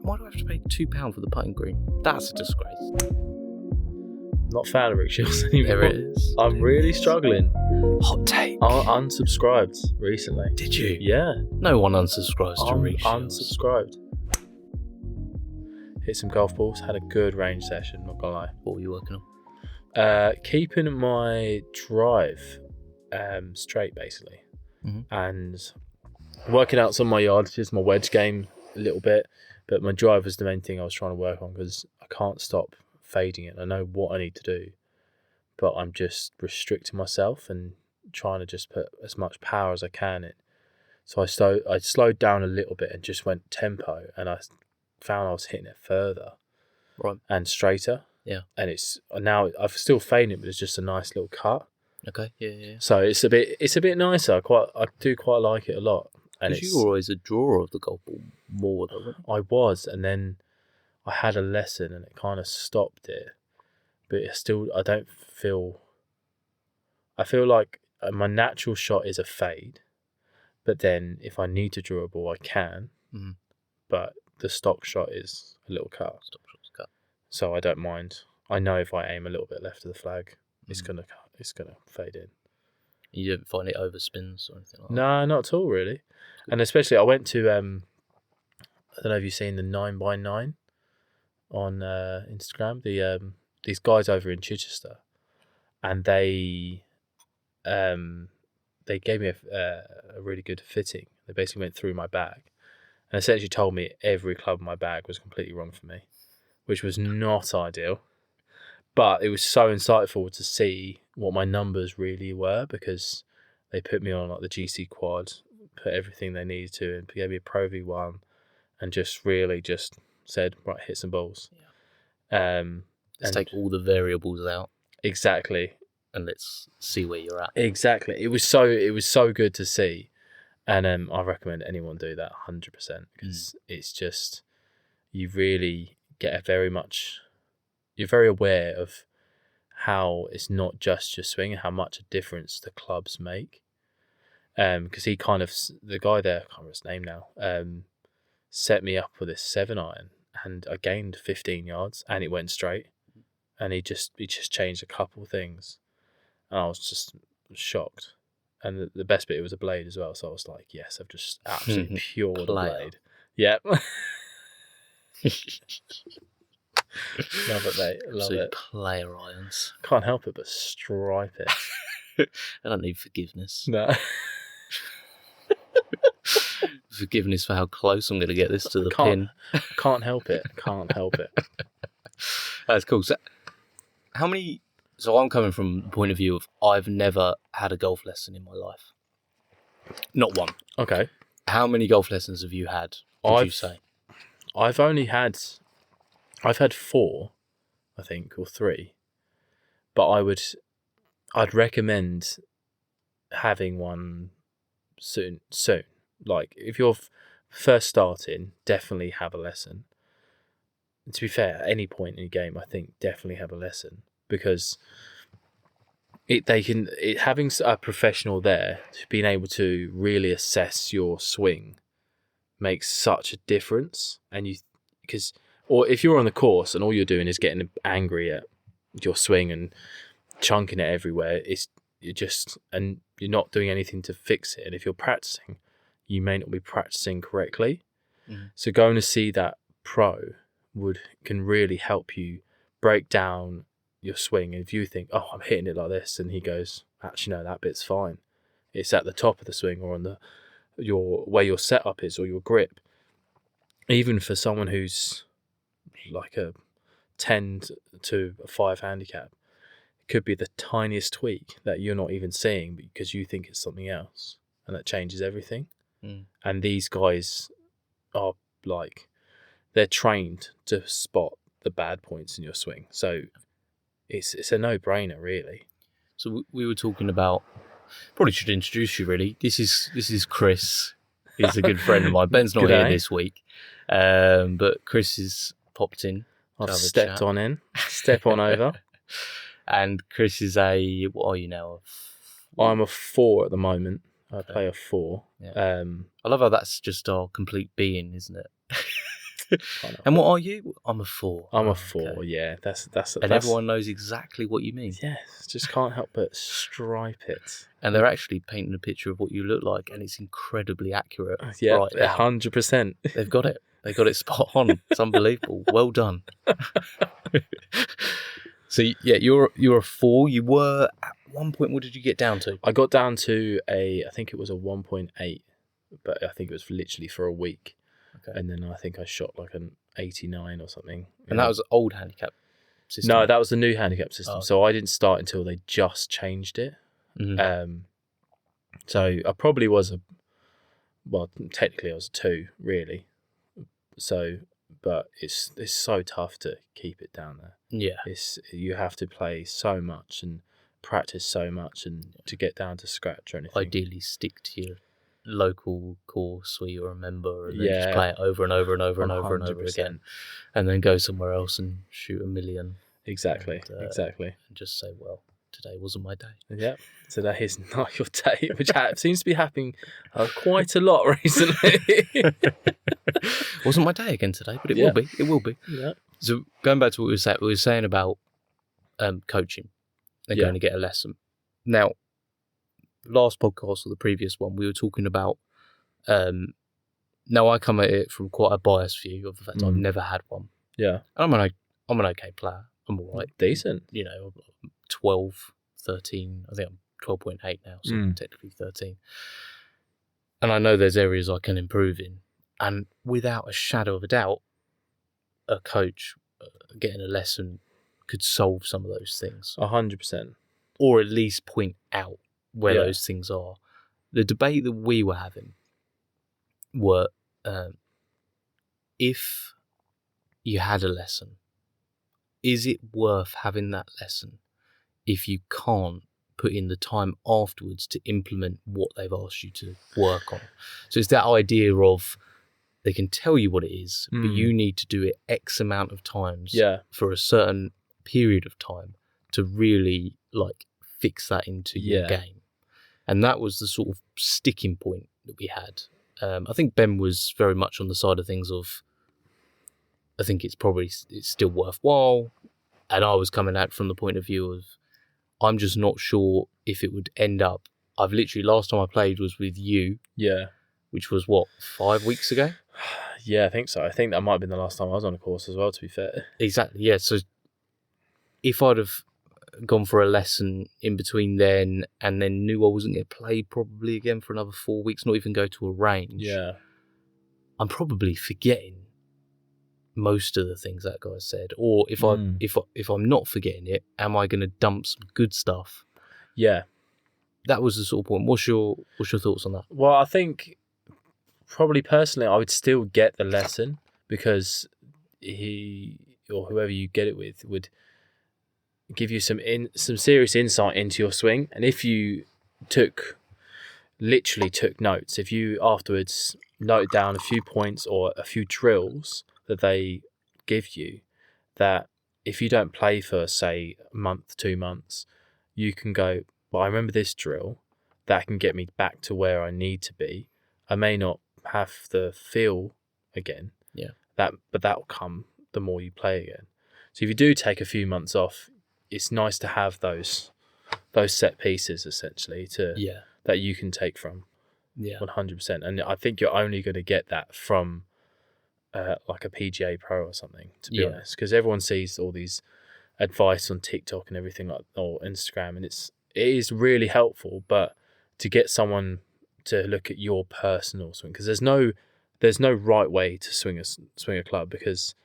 Why do I have to pay £2 for the putting green? That's a disgrace. Not fan of Rick Shields anymore. There it is. I'm really struggling. Hot take. I unsubscribed recently. Did you? Yeah. No one unsubscribes to Rick Shields. Unsubscribed. Hit some golf balls. Had a good range session, not gonna lie. What were you working on? Keeping my drive straight, basically. Mm-hmm. And working out some of my yards, just my wedge game a little bit. But my drive was the main thing I was trying to work on because I can't stop fading it. I know what I need to do, but I'm just restricting myself and trying to just put as much power as I can in. So I slowed down a little bit and just went tempo, and I found I was hitting it further, right, and straighter. Yeah, and it's now I've still fading it, but it's just a nice little cut. Okay, yeah. So it's a bit nicer. I do quite like it a lot. Because you were always a drawer of the golf ball more, though, weren't you? I was, and then I had a lesson and it kind of stopped it. But it's still, I feel like my natural shot is a fade. But then if I need to draw a ball, I can. Mm-hmm. But the stock shot is a little cut. Stock shot's cut. So I don't mind. I know if I aim a little bit left of the flag, it's gonna cut. It's gonna fade in. You don't find it overspins or anything like that? No, not at all, really. And especially, I went to, I don't know if you've seen the 9x9 on Instagram. These guys over in Chichester, and they gave me a really good fitting. They basically went through my bag and essentially told me every club in my bag was completely wrong for me, which was not ideal. But it was so insightful to see what my numbers really were, because they put me on like the GC quad, put everything they needed to, and gave me a Pro V1, and just really just said, right, hit some balls. Yeah. Let's take all the variables out. Exactly. And let's see where you're at. Exactly. It was so good to see, and I recommend anyone do that 100%, because it's just, you really get you're very aware of how it's not just your swing and how much a difference the clubs make. Because he kind of, the guy there, I can't remember his name now, set me up with this 7-iron, and I gained 15 yards and it went straight, and he just changed a couple things, and I was just shocked. And the best bit, it was a blade as well, so I was like, yes, I've just absolutely pure the blade. Yep. Love it, mate. Love it. Player irons. Can't help it but stripe it. I don't need forgiveness. No. Forgiveness for how close I'm going to get this to the pin. Can't help it. Can't help it. That's cool. So I'm coming from the point of view of I've never had a golf lesson in my life. Not one. Okay. How many golf lessons have you had, would you say? I've had 4, I think, or 3. But I'd recommend having one soon. Like, if you're first starting, definitely have a lesson. And to be fair, at any point in your game, I think definitely have a lesson, because having a professional there, being able to really assess your swing makes such a difference. And or if you're on the course and all you're doing is getting angry at your swing and chunking it everywhere, and you're not doing anything to fix it. And if you're practicing, you may not be practicing correctly. Mm-hmm. So going to see that pro can really help you break down your swing. And if you think, oh, I'm hitting it like this, and he goes, actually, no, that bit's fine. It's at the top of the swing, or on where your setup is, or your grip. Even for someone who's like a 10 to a 5 handicap, it could be the tiniest tweak that you're not even seeing because you think it's something else, and that changes everything. And these guys are like, they're trained to spot the bad points in your swing, so it's a no-brainer, really. So we were talking about, probably should introduce you, really. This is Kris. He's a good friend of mine. Ben's not here this week, but Kris has popped in. I've stepped on in. Step on over. And Kris is what are you now? I'm a 4 at the moment. I play a 4. Yeah. I love how that's just our complete being, isn't it? And what are you? I'm a 4. I'm a 4. Yeah, that's everyone knows exactly what you mean. Yes, just can't help but stripe it. And they're actually painting a picture of what you look like, and it's incredibly accurate. Yeah, right now. 100%. They've got it. They got it spot on. It's unbelievable. Well done. So yeah, you're a 4. You were at one point. What did you get down to? I got down to I think it was a 1.8, but I think it was literally for a week. Okay. And then I think I shot like an 89 or something. And that was the old handicap system? No, that was the new handicap system. Oh. So I didn't start until they just changed it. Mm-hmm. So I probably was technically I was a 2, really. So, but it's so tough to keep it down there. Yeah. You have to play so much and practice so much and to get down to scratch or anything. Ideally stick to your local course where you're a member and then just play it over and over and over and over and over again, and then go somewhere else and shoot a million. Exactly. And just say, well, today wasn't my day. Yeah, today is not your day, which seems to be happening quite a lot recently. Wasn't my day again today, but it will be. It will be. Yeah. So going back to what we were saying about coaching and going to get a lesson. Now, last podcast or the previous one, we were talking about. Now I come at it from quite a biased view of the fact I've never had one. Yeah, I'm an okay player. I'm all right. Decent. 12, 13. I think I'm 12.8 now, so I'm technically 13. And I know there's areas I can improve in. And without a shadow of a doubt, a coach getting a lesson could solve some of those things. 100%. Or at least point out where those things are. The debate that we were having were if you had a lesson, is it worth having that lesson if you can't put in the time afterwards to implement what they've asked you to work on? So it's that idea of they can tell you what it is, but you need to do it X amount of times for a certain period of time to really fix that into your game. And that was the sort of sticking point that we had. I think Ben was very much on the side of things of, I think it's still worthwhile. And I was coming at from the point of view of, I'm just not sure if it would end up. Last time I played was with you. Yeah. Which was 5 weeks ago? Yeah, I think so. I think that might have been the last time I was on a course as well, to be fair. Exactly, yeah. So if I'd have gone for a lesson in between then and then knew I wasn't going to play probably again for another 4 weeks, not even go to a range, I'm probably forgetting most of the things that guy said. Or if I'm not forgetting it, am I going to dump some good stuff? Yeah. That was the sort of point. What's your thoughts on that? Well, I think probably personally I would still get the lesson because he or whoever you get it with would give you some serious insight into your swing. And if you literally took notes, if you afterwards noted down a few points or a few drills that they give you, that if you don't play for, say, a month, 2 months, you can go, well, I remember this drill, that can get me back to where I need to be. I may not have the feel again, but that will come the more you play again. So if you do take a few months off, it's nice to have those set pieces essentially that you can take from. 100%. And I think you're only going to get that from like a PGA Pro or something, to be honest, because everyone sees all these advice on TikTok and everything or Instagram, and it is really helpful. But to get someone to look at your personal swing, because there's no right way to swing a club, because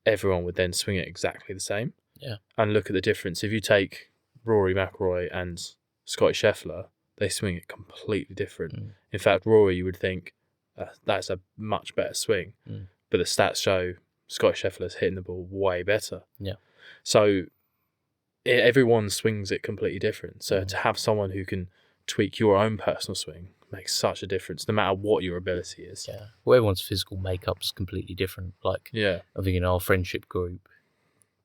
everyone would then swing it exactly the same. Yeah. And look at the difference. If you take Rory McIlroy and Scotty Scheffler, they swing it completely different. In fact, Rory, you would think that's a much better swing, but the stats show Scotty Scheffler's hitting the ball way better. Yeah. So everyone swings it completely different. So to have someone who can tweak your own personal swing makes such a difference, no matter what your ability is. Yeah. Well, everyone's physical makeup's completely different. I think in our friendship group,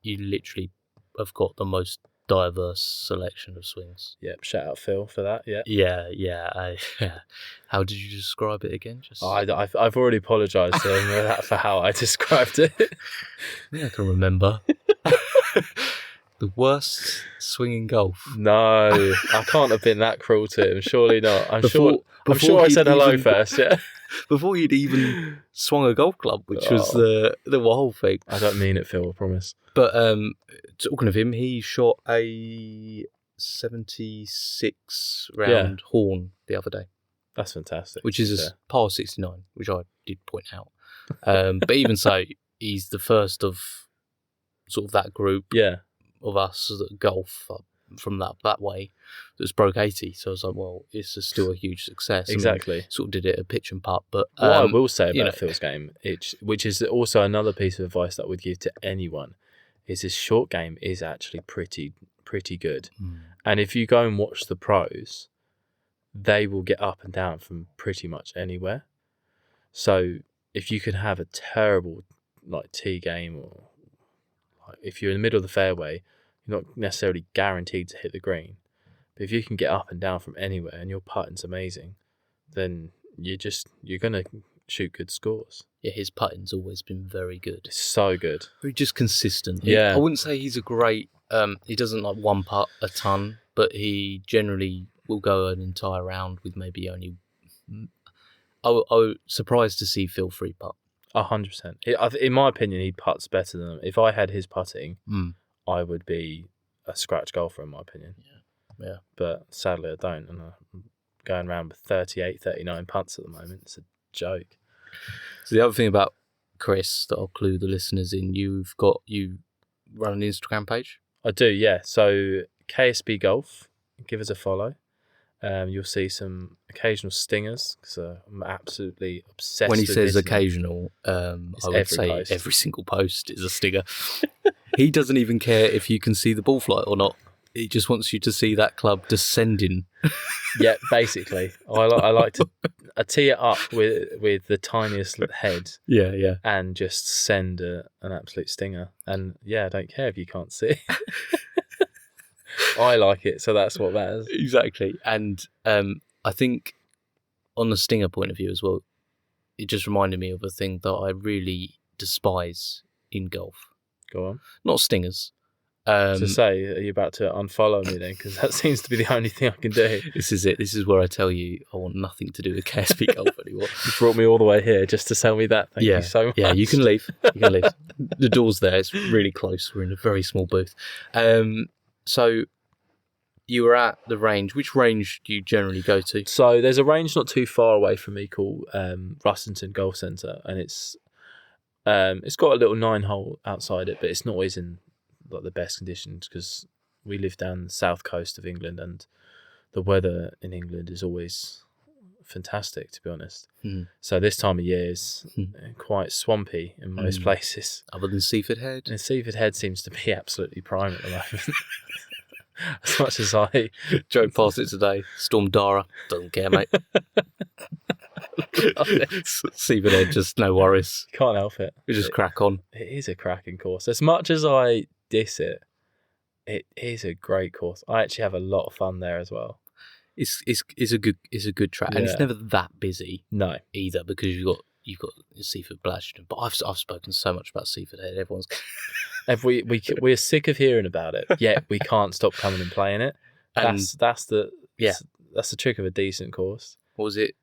you literally have got the most diverse selection of swings. Yep, shout out Phil for that. Yeah. Yeah. How did you describe it again? Just I've already apologised to him for how I described it. I can remember. The worst swing in golf. No, I can't have been that cruel to him. Surely not. I'm Before sure I he'd said hello even- first. Yeah. Before he'd even swung a golf club, which was the whole thing. I don't mean it, Phil. I promise. But talking of him, he shot a 76 round horn the other day, That's fantastic. which is a par 69, which I did point out. But even so, he's the first of sort of that group of us that golf from that way that's broke 80. So I was like, well, it's still a huge success. Exactly. I mean, sort of did it a pitch and putt. But what I will say about know, Phil's game, which is also another piece of advice that I would give to anyone, is his short game is actually pretty good. And if you go and watch the pros, they will get up and down from pretty much anywhere. So if you can have a terrible like tee game, or like, if you're in the middle of the fairway, you're not necessarily guaranteed to hit the green. But if you can get up and down from anywhere and your putting's amazing, then you're gonna shoot good scores. Yeah, his putting's always been very good. It's so good. Very just consistent. Yeah. I wouldn't say he's a great. He doesn't like one putt a ton, but he generally will go an entire round with maybe only. I was surprised to see Phil free putt. 100%. In my opinion, he putts better than him. If I had his putting, I would be a scratch golfer, in my opinion. Yeah. But sadly, I don't. And I'm going around with 38, 39 putts at the moment. It's a joke. So the other thing about Kris that I'll clue the listeners in, you run an Instagram page? I do, yeah. So KSB Golf, give us a follow. You'll see some occasional stingers, because I'm absolutely obsessed When he with says this. occasional, I would every say post. every single post is a stinger. He doesn't even care if you can see the ball flight or not. He just wants you to see that club descending. Yeah, basically. I like to tee it up with the tiniest head. Yeah. And just send an absolute stinger. And yeah, I don't care if you can't see. I like it, so that's what matters. Exactly. And I think on the stinger point of view as well, it just reminded me of a thing that I really despise in golf. Go on. Not stingers. To say, are you about to unfollow me then? Because that seems to be the only thing I can do. This is it. This is where I tell you I want nothing to do with KSP Golf anymore. You brought me all the way here just to tell me that. Thank you so much. Yeah, you can leave. The door's there. It's really close. We're in a very small booth. So you were at the range. Which range do you generally go to? So there's a range not too far away from me called Russington Golf Centre, and it's got a little 9-hole outside it, but it's not always in like the best conditions, because we live down the south coast of England, and the weather in England is always fantastic, to be honest. So this time of year is quite swampy in most places. Other than Seaford Head? And Seaford Head seems to be absolutely prime at the moment. As much as I drove past it today, stormed Dara, doesn't care, mate. Seaford Head, just no worries. Can't help it. We just crack on. It is a cracking course. As much as I diss it, it is a great course. I actually have a lot of fun there as well. It's a good track, and it's never that busy. No, either, because you've got Seaford Bladstone. But I've spoken so much about Seaford Head. Everyone's we're sick of hearing about it. Yet we can't stop coming and playing it. That's the trick of a decent course. What was it?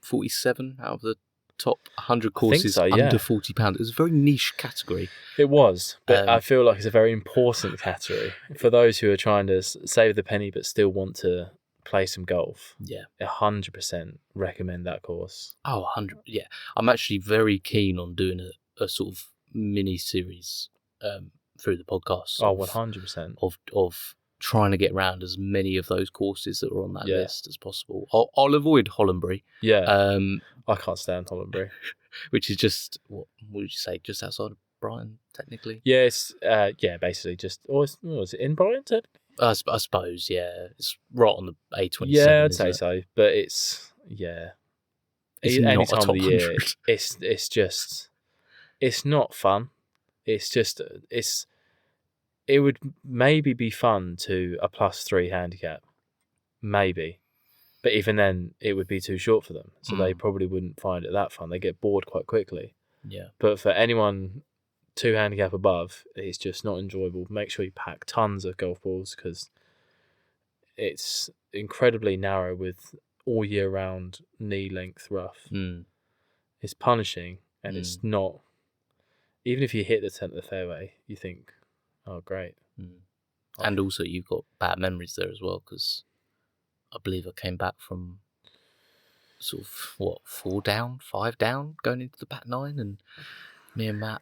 47 out of the top 100 courses so, yeah. under £40. It was a very niche category. It was, but I feel like it's a very important category for those who are trying to save the penny but still want to play some golf. Yeah, 100% recommend that course. Oh, 100. Yeah, I'm actually very keen on doing a sort of mini series through the podcast. Oh, 100% of trying to get around as many of those courses that are on that list as possible. I'll avoid Hollandbury. Yeah. I can't stand Hollandbury. Which is just, what would you say, just outside of Brighton, technically? Yes, basically just, was it in Brighton, technically? I suppose, yeah. It's right on the A27. Yeah, I'd say so. But it's It's any not a time top of the year, 100. it's just, it's not fun. It's just, it would maybe be fun to a +3 handicap, maybe, but even then it would be too short for them, so they probably wouldn't find it that fun. They get bored quite quickly. Yeah. But for anyone 2 handicap above, it's just not enjoyable. Make sure you pack tons of golf balls because it's incredibly narrow with all year round knee length rough. It's punishing, and it's not. Even if you hit the centre of the fairway, you think, "Oh, great." And also, you've got bad memories there as well, because I believe I came back from sort of 4 down, 5 down, going into the back 9, and me and Matt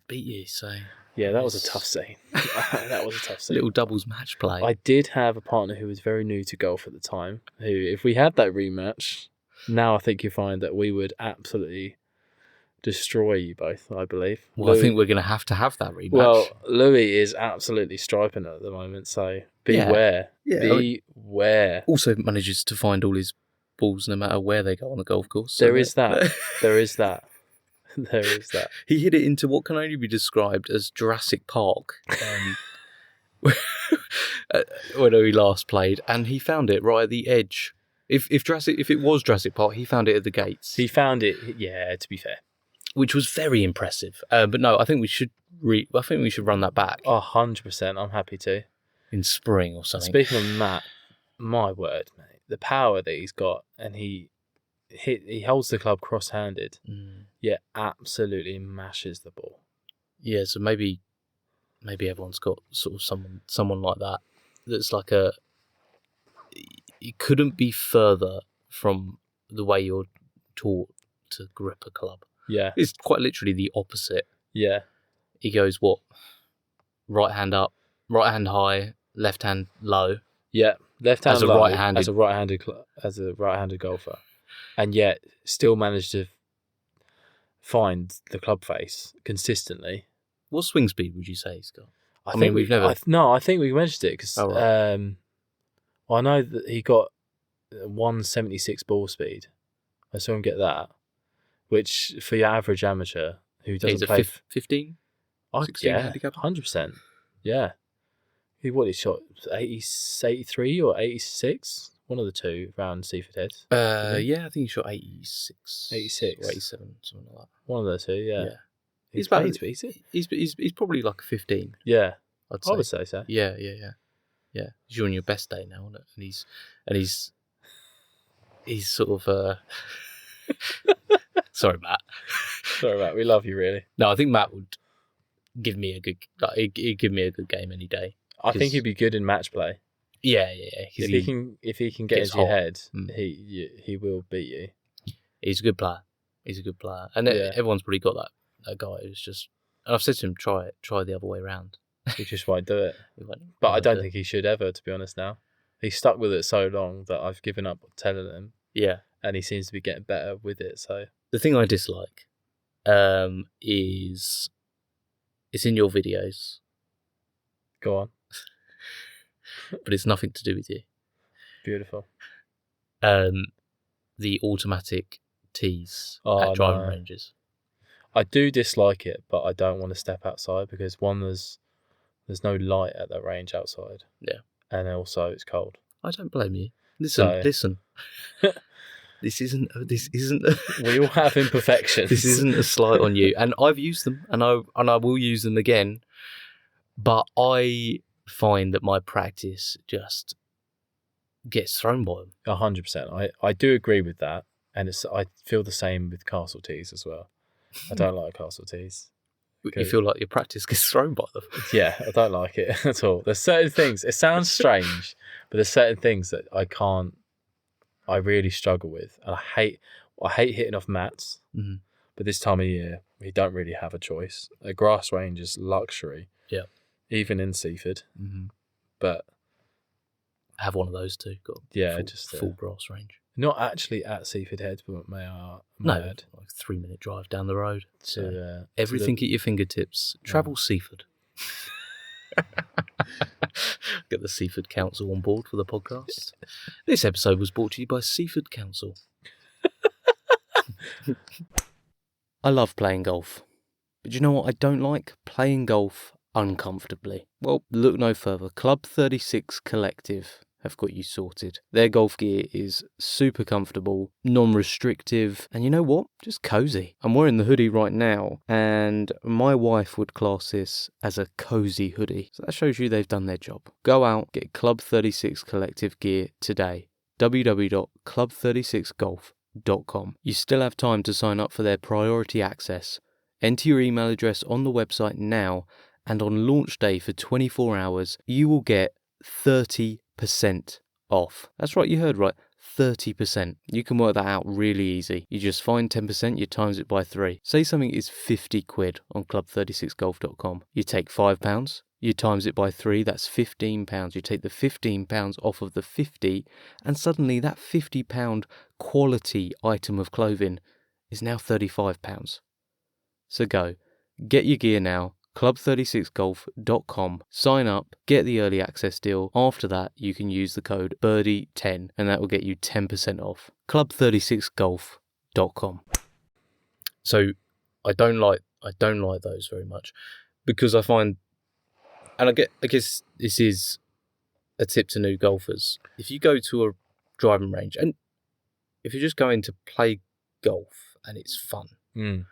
beat you. So yeah, that was a tough scene. That was a tough scene. Little doubles match play. I did have a partner who was very new to golf at the time. Who, if we had that rematch, now I think you find that we would absolutely destroy you both. I believe. Well, Louis, I think we're going to have that rematch. Well, Louis is absolutely striping at the moment, so beware. Yeah. Beware. Also manages to find all his balls no matter where they go on the golf course. There is that. There is that. There is that. He hit it into what can only be described as Jurassic Park when he last played, and he found it right at the edge. If it was Jurassic Park, he found it at the gates. He found it, yeah, to be fair. Which was very impressive. But no, I think we should run that back. 100%. I'm happy to. In spring or something. Speaking of Matt, my word, mate, the power that he's got, and he holds the club cross-handed, yet absolutely mashes the ball. Yeah, so maybe everyone's got sort of someone like that. That's like it couldn't be further from the way you're taught to grip a club. Yeah. It's quite literally the opposite. Yeah. He goes, what? Right hand up, right hand high, left hand low. Yeah. Left hand as a low, right-handed as a right-handed golfer. And yet still managed to find the club face consistently. What swing speed would you say he's got? I think we mentioned it because I know that he got 176 ball speed. I saw him get that, which for your average amateur who doesn't play 15, 16 handicap, 100%. Yeah, he shot 83 or 86, one of the two round Seaford Heads. Yeah, I think he shot 86, 86 or 87, something like that. One of the two, yeah. He's probably like a 15. Yeah, I would say so. Yeah. You're on your best day now, isn't it? And he's sort of. Sorry, Matt. Sorry, Matt. We love you, really. No, I think Matt would give me a good. He'd give me a good game any day. I think he'd be good in match play. Yeah. If he can get into your head, he will beat you. He's a good player. And everyone's probably got that guy who's just. And I've said to him, try the other way around. He just won't do it. But I don't think he should ever, to be honest. Now he's stuck with it so long that I've given up telling him. Yeah, and he seems to be getting better with it. So the thing I dislike is it's in your videos. Go on. But it's nothing to do with you. Beautiful. The automatic tees at driving ranges. I do dislike it, but I don't want to step outside because one, there's no light at that range outside. Yeah. And also it's cold. I don't blame you. Listen. This isn't. We all have imperfections. This isn't a slight on you, and I've used them, and I will use them again. But I find that my practice just gets thrown by them. 100%. I do agree with that, and I feel the same with castle tees as well. I don't like castle tees. You feel like your practice gets thrown by them. Yeah, I don't like it at all. There's certain things. It sounds strange, but there's certain things that I really struggle with, and I hate hitting off mats. Mm-hmm. But this time of year, we don't really have a choice. A grass range is luxury. Yeah. Even in Seaford. Mm-hmm. But I have one of those too. Got full grass range. Not actually at Seaford Head, but like 3-minute drive down the road. So everything at your fingertips. Travel Seaford. Get the Seaford Council on board for the podcast. This episode was brought to you by Seaford Council. I love playing golf. But you know what I don't like? Playing golf uncomfortably? Well, look no further. Club 36 Collective have got you sorted. Their golf gear is super comfortable, non-restrictive, and you know what? Just cozy. I'm wearing the hoodie right now, and my wife would class this as a cozy hoodie. So that shows you they've done their job. Go out, get Club 36 Collective gear today. www.club36golf.com. You still have time to sign up for their priority access. Enter your email address on the website now, and on launch day for 24 hours, you will get 30% off. That's right, you heard right, 30%. You can work that out really easy. You just find 10%, you times it by 3. Say something is 50 quid on club36golf.com. You take £5, you times it by 3, that's £15. You take the £15 off of the 50, and suddenly that £50 quality item of clothing is now £35. So go, get your gear now, club36golf.com, sign up, get the early access deal. After that, you can use the code BirDie10 and that will get you 10% off. club36golf.com. So I don't like those very much, because I find, and I guess this is a tip to new golfers. If you go to a driving range, and if you're just going to play golf and it's fun, then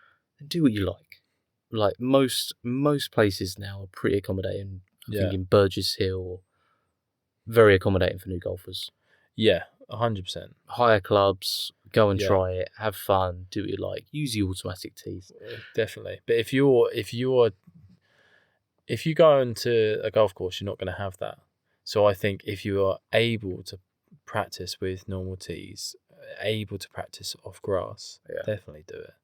do what you like. Like most places now are pretty accommodating. I think in Burgess Hill, very accommodating for new golfers. Yeah, 100%. Hire clubs, go and try it, have fun, do what you like. Use the automatic tees. Definitely. But if you go into a golf course, you're not going to have that. So I think if you are able to practice with normal tees, able to practice off grass, definitely do it.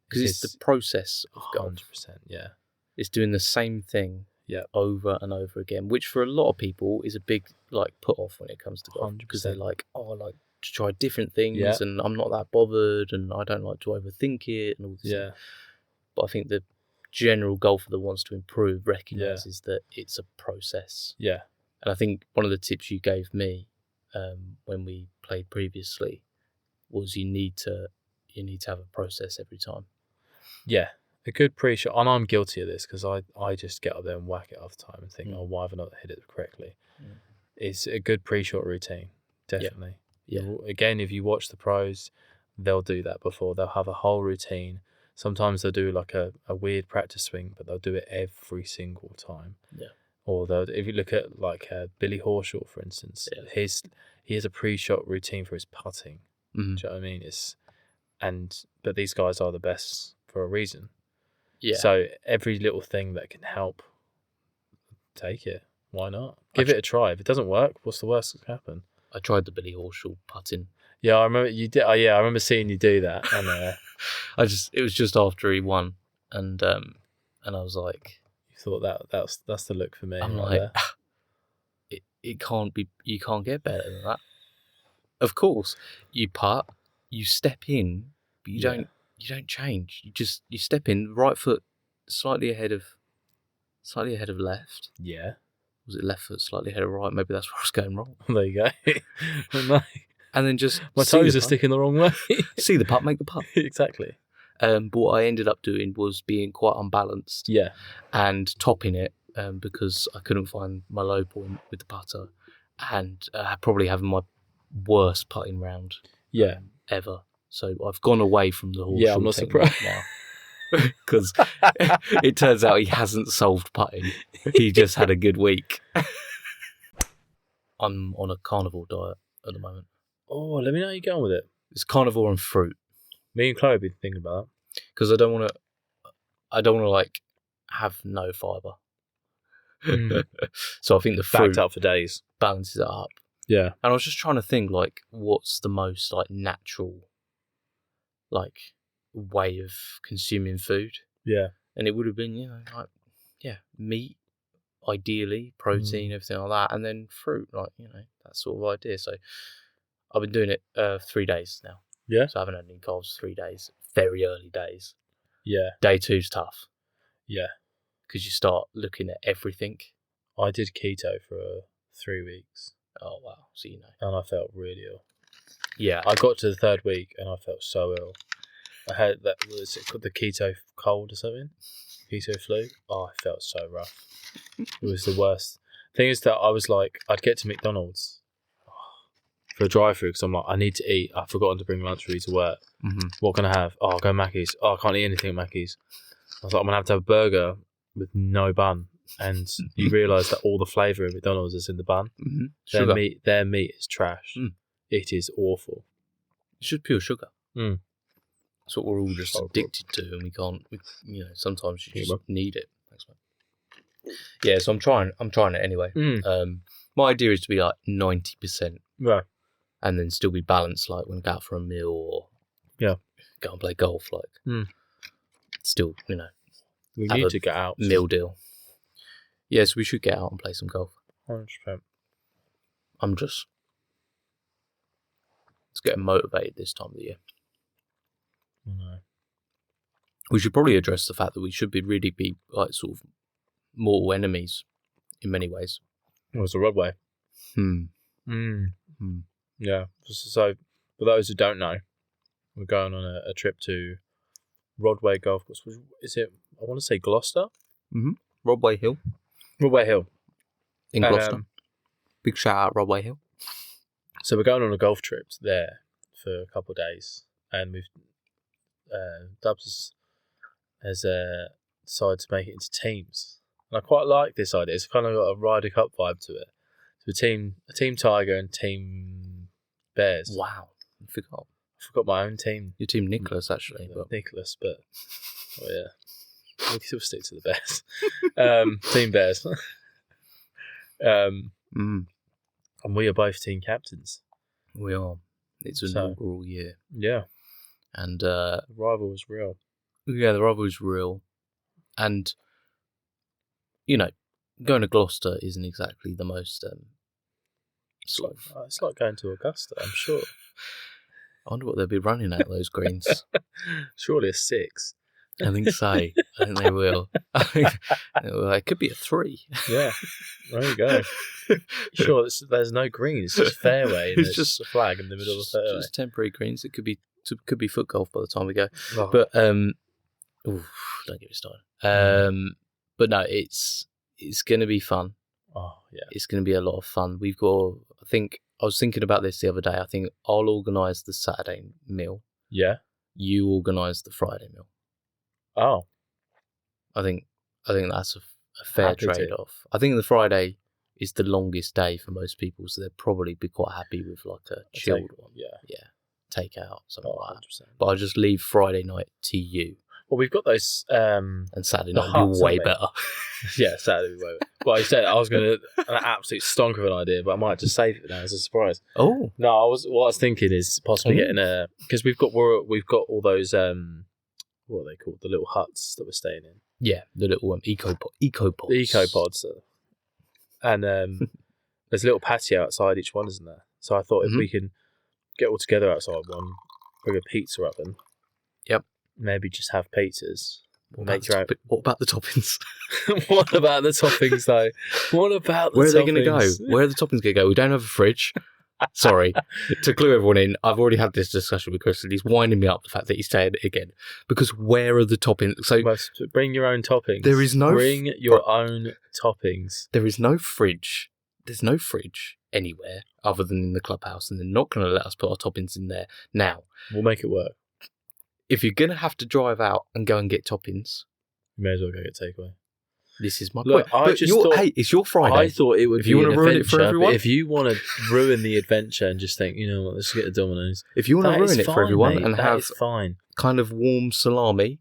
Because it's the process of golf. 100%, yeah. It's doing the same thing over and over again, which for a lot of people is a big put off when it comes to golf. 100%. Because they're like, oh, I like to try different things and I'm not that bothered and I don't like to overthink it and all this. Yeah. But I think the general golfer that wants to improve recognises that it's a process. Yeah. And I think one of the tips you gave me when we played previously was you need to have a process every time. Yeah, a good pre-shot, and I'm guilty of this because I just get up there and whack it half the time and think, why have I not hit it correctly? It's a good pre-shot routine, definitely. Yeah. Again, if you watch the pros, they'll do that before. They'll have a whole routine. Sometimes they'll do like a weird practice swing, but they'll do it every single time. Yeah. Or if you look at Billy Horschel, for instance, he has a pre-shot routine for his putting. Do you know what I mean? But these guys are the best for a reason. Yeah. So every little thing that can help, take it. Why not? Give it a try. If it doesn't work, what's the worst that can happen? I tried the Billy Horschel putting. Yeah, I remember you did. I remember seeing you do that. And it was just after he won, and I was like, you thought that's the look for me. I'm like, it can't be. You can't get better than that. Of course, you putt, you step in, but you don't change. You step in, right foot slightly ahead of left. Yeah. Was it left foot slightly ahead of right? Maybe that's where I was going wrong. There you go. No. And then just my toes are sticking the wrong way. See the putt, make the putt. Exactly. But what I ended up doing was being quite unbalanced. Yeah. And topping it because I couldn't find my low point with the putter, and probably having my worst putting round. Ever. So I've gone away from the Horschel. Yeah, I'm not surprised now. Because it turns out he hasn't solved putting. He just had a good week. I'm on a carnivore diet at the moment. Oh, let me know how you get on with it. It's carnivore and fruit. Me and Chloe have been thinking about that. Because I don't want to have no fibre. So I think the fruit backed up for days balances it up. Yeah. And I was just trying to think what's the most natural way of consuming food. Yeah. And it would have been, meat, ideally, protein, everything like that, and then fruit, that sort of idea. So I've been doing it 3 days now. Yeah. So I haven't had any carbs 3 days. Very early days. Yeah. Day 2's tough. Yeah. Because you start looking at everything. I did keto for 3 weeks. Oh, wow. So And I felt really ill. Yeah. I got to the 3rd week and I felt so ill. I had that, was it called the keto cold or something? Keto flu. Oh, I felt so rough. It was the worst. Thing is that I was like, I'd get to McDonald's for a drive-through because I'm like, I need to eat. I've forgotten to bring lunch ready to work. Mm-hmm. What can I have? Oh, I'll go Mackey's. Oh, I can't eat anything at Mackey's. I was like, I'm going to have a burger with no bun. And you realise that all the flavour of McDonald's is in the bun. Mm-hmm. Their meat is trash. Mm. It is awful. It's just pure sugar. Mm. That's what we're all just Horrible. addicted to, and we can't. Sometimes you just need it. Thanks, man. Yeah, so I'm trying it anyway. My idea is to be like 90%, Right. and then still be balanced. Like when I go out for a meal or go and play golf. Like still, we need to get out. Meal deal. Yes, we should get out and play some golf. 100%. I'm just getting motivated this time of the year. No. We should probably address the fact that we should really be like sort of mortal enemies in many ways. Well, it's a Rodway. Yeah. So, for those who don't know, we're going on a trip to Rodway Golf Course. Is it? I want to say Gloucester. Rodway Hill. Rodway Hill In Gloucester. Big shout out Rodway Hill. So we're going on a golf trip there for a couple of days, and we've Dubs has decided to make it into teams, and I quite like this idea. It's kind of got a Ryder Cup vibe to it. So a team Tiger and team Bears. Wow, I forgot my own team. Your team Nicholas actually, but Nicholas, but we still stick to the Bears. Team Bears. And we are both team captains. We are. It's an inaugural year. Yeah. And the rival is real. Yeah, the rival is real. And, going to Gloucester isn't exactly the most it's like going to Augusta, I'm sure. I wonder what they'll be running at those greens. Surely a 6. I think so. I think they will. It could be a 3. Yeah, there you go. Sure, there's no green. It's just fairway. And it's just a flag in the middle of the fairway. Just temporary greens. It could be foot golf by the time we go. Oh. But don't get me started. But no, it's going to be fun. Oh yeah, it's going to be a lot of fun. We've got. I was thinking about this the other day. I think I'll organise the Saturday meal. Yeah. You organise the Friday meal. Oh. I think that's a fair trade-off. I think the Friday is the longest day for most people, so they'd probably be quite happy with like a chilled one. Yeah. Take out something like that. But I'll just leave Friday night to you. Well, we've got those. And Saturday night will be way better. Yeah, Saturday will be way better. Well, I said I was going to an absolute stonk of an idea, but I might just save it now as a surprise. Oh no, what I was thinking is possibly getting because we've got all those what are they called, the little huts that we're staying in. Yeah, the little ecopods. The ecopods, and there's a little patio outside each one, isn't there? So I thought if we can get all together outside one, bring a pizza oven. Yep. Maybe just have pizzas. What about the toppings? What about the toppings, though? What about the toppings? Where are they going to go? Where are the toppings going to go? We don't have a fridge. Sorry. To clue everyone in, I've already had this discussion with Kris, and he's winding me up the fact that he's saying it again. Because where are the toppings? So bring your own toppings. There is no... Bring your own toppings. There is no fridge. There's no fridge anywhere other than in the clubhouse, and they're not going to let us put our toppings in there. Now... We'll make it work. If you're going to have to drive out and go and get toppings... You may as well go get takeaway. This is my point. Hey, it's your Friday. I thought it would be an adventure. If you want to ruin it for everyone... If you want to ruin the adventure and just think, you know what, let's get a Domino's. If you want to ruin it for everyone and have fine. Kind of warm salami,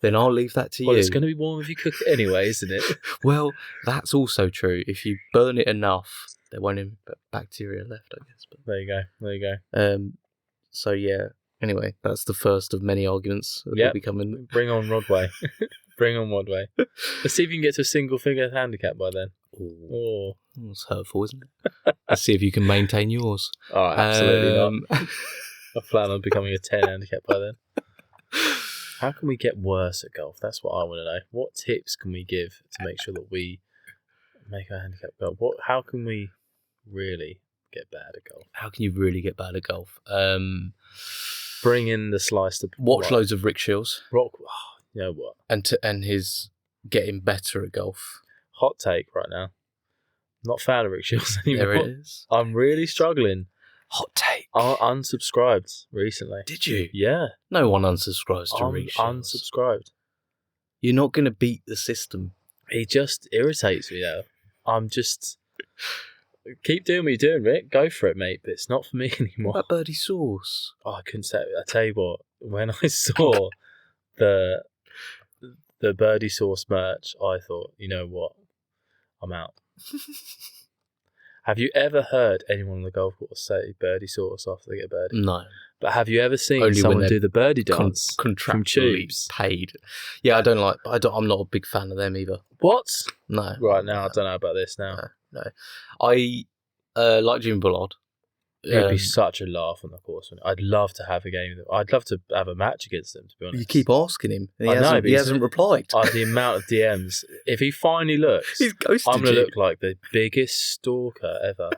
then I'll leave that to you. Well, it's going to be warm if you cook it anyway, isn't it? Well, that's also true. If you burn it enough, there won't be bacteria left, I guess. But There you go. So, yeah. Anyway, that's the first of many arguments that will be coming. Bring on Rodway. Bring on Rodway. Let's see if you can get to a single-figure handicap by then. Oh, it's hurtful, isn't it? Let's see if you can maintain yours. Oh, absolutely not. I plan on becoming a 10 handicap by then. How can we get worse at golf? That's what I want to know. What tips can we give to make sure that we make our handicap go? How can we really get bad at golf? How can you really get bad at golf? Bring in the slice to Watch loads of Rick Shields. Rock. Oh, you know what? And his getting better at golf. Hot take right now. Not fan of Rick Shields anymore. There it is. I'm really struggling. Hot take. I unsubscribed recently. Did you? Yeah. No one unsubscribes to Rick Shields. Unsubscribed. You're not going to beat the system. He just irritates me though. I'm just... Keep doing what you're doing, Rick. Go for it, mate. But it's not for me anymore. What about BirDie Sauce? Oh, I couldn't say. I tell you what. When I saw the BirDie Sauce merch, I thought, you know what? I'm out. Have you ever heard anyone on the golf course say BirDie Sauce after they get a birdie? No. But have you ever seen Only someone do the BirDie dance from contractually Tubes? paid? Yeah, I'm not a big fan of them either. What? No. Right now, I don't know about this now. No. I like Jimmy Bullard. It'd be such a laugh on the course. I'd love to have a game with them. I'd love to have a match against them, to be honest. You keep asking him. And he he hasn't replied. The amount of DMs. If he finally looks, He's ghosted I'm going to you. look like the biggest stalker ever.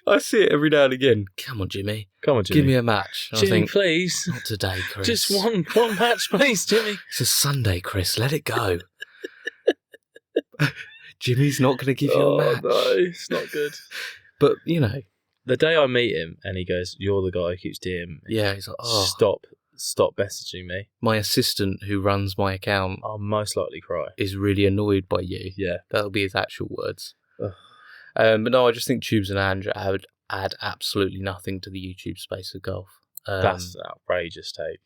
I see it every now and again. Come on, Jimmy. Give me a match. And I Jimmy, think, please. not today, Kris. Just one match, please, Jimmy. It's a Sunday, Kris. Let it go. Jimmy's not going to give you a match. Oh, no, it's not good. But, you know. The day I meet him and he goes, "You're the guy who keeps DMing me." Yeah, he's like, oh. Stop messaging me. My assistant who runs my account I'll most likely cry. is really annoyed by you. Yeah. That'll be his actual words. Ugh. But no, I just think Tubes and Andrew would add absolutely nothing to the YouTube space of golf. That's an outrageous take.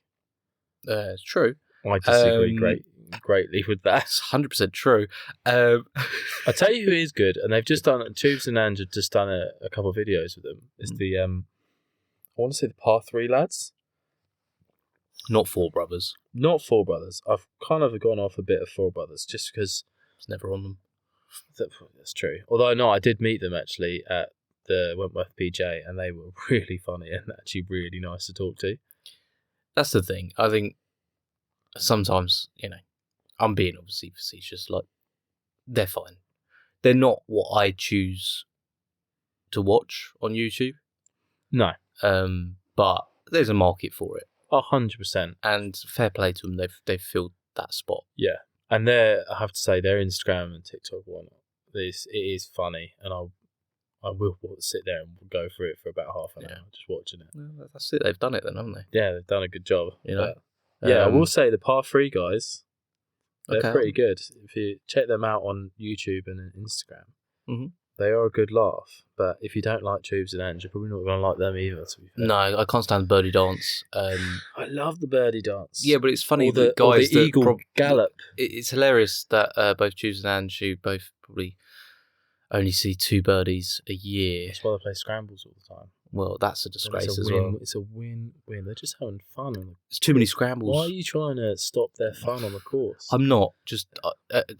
It's true. I disagree greatly with that. That's 100% true. I tell you who is good, and they've just done Tubes and Andrew just done a couple of videos with them. It's the I want to say the Par 3 lads. Not Four Brothers. Not Four Brothers. I've kind of gone off a bit of Four Brothers just because It's never on them. that's true. Although no, I did meet them actually at the Wentworth PJ, and they were really funny and actually really nice to talk to. That's the thing. I think sometimes, I'm being obviously facetious. Like, they're fine. They're not what I choose to watch on YouTube. No. But there's a market for it. 100%. And fair play to them. They've filled that spot. Yeah. And I have to say, their Instagram and TikTok one, it is funny, and I will sit there and go through it for about half an hour, just watching it. Well, that's it. They've done it then, haven't they? Yeah, they've done a good job. But, yeah, I will say the Par 3 guys, they're Okay. pretty good. If you check them out on YouTube and Instagram, Mhm. they are a good laugh. But if you don't like Tubes and Ange, you're probably not going to like them either, to be fair. No, I can't stand the BirDie dance. I love the BirDie dance. Yeah, but it's funny Or that guys the eagle gallop. It's hilarious that both Tubes and Ange, who both probably only see 2 birdies a year. That's why they play scrambles all the time. Well, that's a disgrace It's a as win, well. It's a win-win. They're just having fun. It's too many scrambles. Why are you trying to stop their fun on the course? I'm not. Just,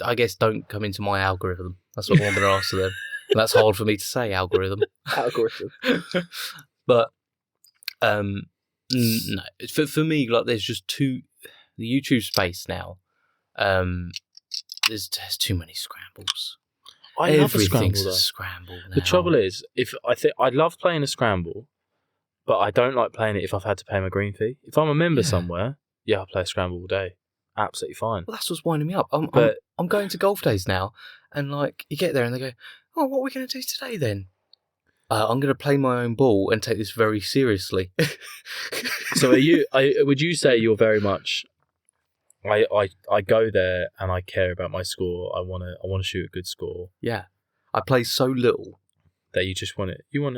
I guess, don't come into my algorithm. That's what I'm going to ask them. And that's hard for me to say, algorithm. Algorithm. But, no. For me, like, there's just the YouTube space now, there's too many scrambles. I love a Everything's scramble, a though. scramble now. The trouble is, I love playing a scramble, but I don't like playing it if I've had to pay my green fee. If I'm a member somewhere, I'll play a scramble all day. Absolutely fine. Well, that's what's winding me up. But- I'm going to golf days now, and like you get there and they go, "Oh, what are we going to do today then?" I'm going to play my own ball and take this very seriously. So would you say you're very much? I go there and I care about my score. I want to shoot a good score. Yeah, I play so little That you just want it. I want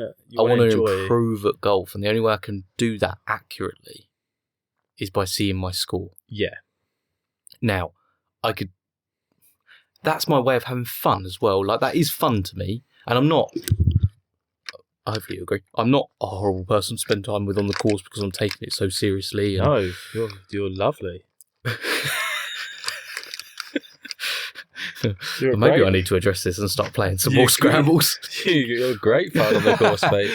to enjoy. improve at golf, and the only way I can do that accurately is by seeing my score. Yeah. Now, that's my way of having fun as well. Like, that is fun to me, and I'm not. Hopefully you agree. I'm not a horrible person to spend time with on the course because I'm taking it so seriously. And No, you're lovely. maybe I need to address this and start playing some more scrambles. You're great fun on the course, mate.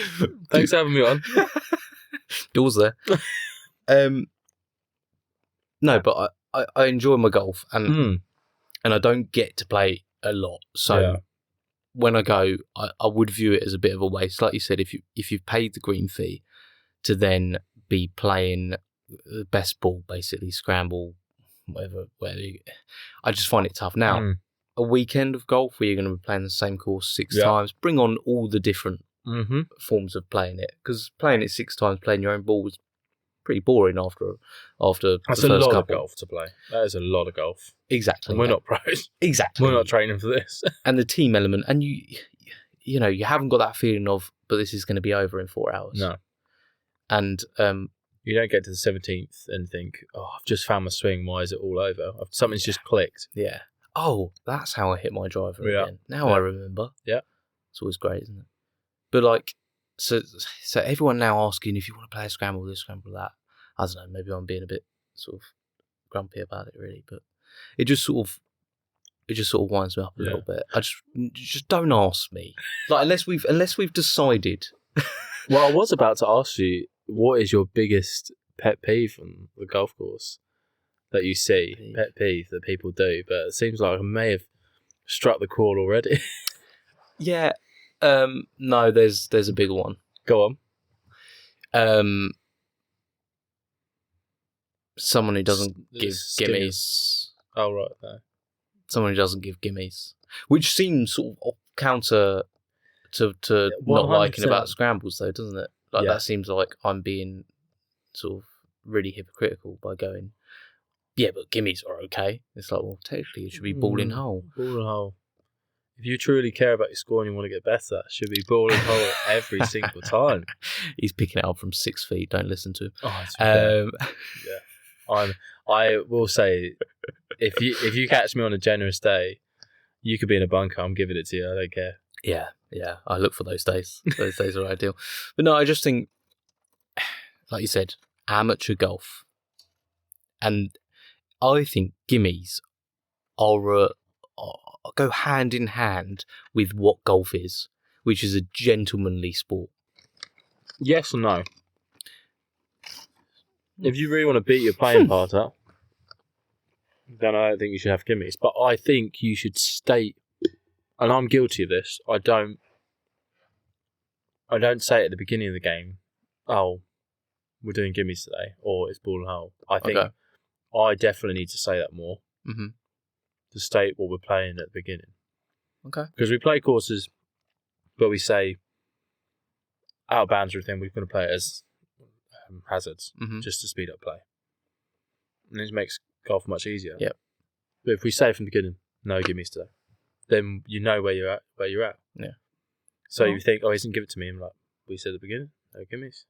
Thanks for having me on. Doors there. No, but I enjoy my golf, and I don't get to play a lot. So when I go, I would view it as a bit of a waste. Like you said, if you've paid the green fee to then be playing the best ball, basically scramble, whatever. I just find it tough now. A weekend of golf where you're going to be playing the same course 6 times, bring on all the different forms of playing it, because playing it 6 times, playing your own ball was pretty boring after That's the first a lot couple. of golf to play. That is a lot of golf. Exactly. And we're not pros. Exactly. We're not training for this. And the team element, and you know, you haven't got that feeling of, but this is going to be over in 4 hours. No. And you don't get to the 17th and think, oh, I've just found my swing. Why is it all over? Something's just clicked. Yeah. Oh, that's how I hit my driver again. Now I remember. Yeah. It's always great, isn't it? But like, so everyone now asking if you want to play a scramble this, scramble that. I don't know, maybe I'm being a bit sort of grumpy about it really, but it just sort of winds me up a little bit. I just don't ask me. Like unless we've decided. Well, I was about to ask you, what is your biggest pet peeve on the golf course that you see? Pet peeve that people do, but it seems like I may have struck the chord already. Yeah. No, there's a bigger one. Go on. Someone who doesn't give gimmies. Oh, right. No. Someone who doesn't give gimmies. Which seems sort of counter to not liking about scrambles, though, doesn't it? Like, that seems like I'm being sort of really hypocritical by going, yeah, but gimmies are okay. It's like, well, technically it should be ball in hole. Ball in hole. If you truly care about your score and you want to get better, it should be ball in hole every single time. He's picking it up from 6 feet. Don't listen to him. Oh, yeah. I will say, if you catch me on a generous day, you could be in a bunker. I'm giving it to you. I don't care. Yeah. I look for those days. Those days are ideal. But no, I just think, like you said, amateur golf, and I think gimmies are go hand in hand with what golf is, which is a gentlemanly sport. Yes or no? If you really want to beat your playing partner, then I don't think you should have gimmies. But I think you should state, and I'm guilty of this, I don't say at the beginning of the game, oh, we're doing gimmies today, or it's ball and hole. I think I definitely need to say that more. Mm-hmm. To state what we're playing at the beginning. Okay. Because we play courses where we say, out of bounds everything, we're going to play it as hazards, just to speed up play. And this makes golf much easier. Yep. But if we say from the beginning, no gimmies today, then you know where you're at. Yeah. So you think, oh, he doesn't give it to me. I'm like, we said at the beginning, no gimmies.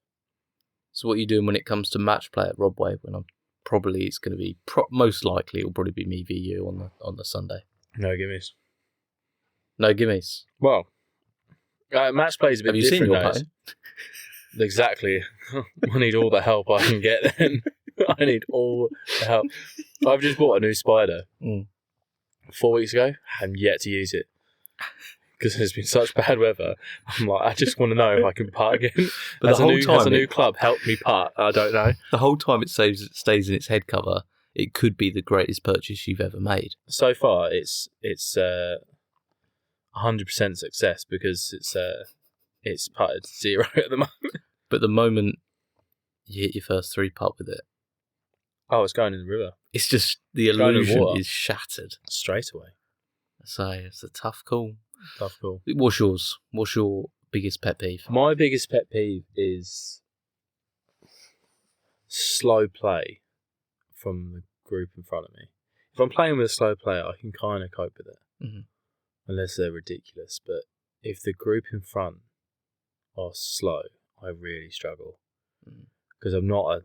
So what are you doing when it comes to match play at Rodway? When it's going to be most likely it'll probably be me v you on the Sunday. No gimmies. No gimmies. Well, match play is a bit different. Have you seen your playing? Exactly. I need all the help I can get. Then I need all the help. I've just bought a new Spider 4 weeks ago. I haven't yet to use it because there's been such bad weather. I'm like, I just want to know if I can putt again. But has a new club helped me putt? I don't know. The whole time it stays in its head cover, it could be the greatest purchase you've ever made. So far, it's 100% success because it's putted 0 at the moment. But the moment you hit your first 3 putt with it, oh, it's going in the river. It's just the illusion is shattered straight away. So it's a tough call. Tough call. What's yours? What's your biggest pet peeve? My biggest pet peeve is slow play from the group in front of me. If I'm playing with a slow player, I can kind of cope with it, unless they're ridiculous. But if the group in front are slow, I really struggle because I'm not a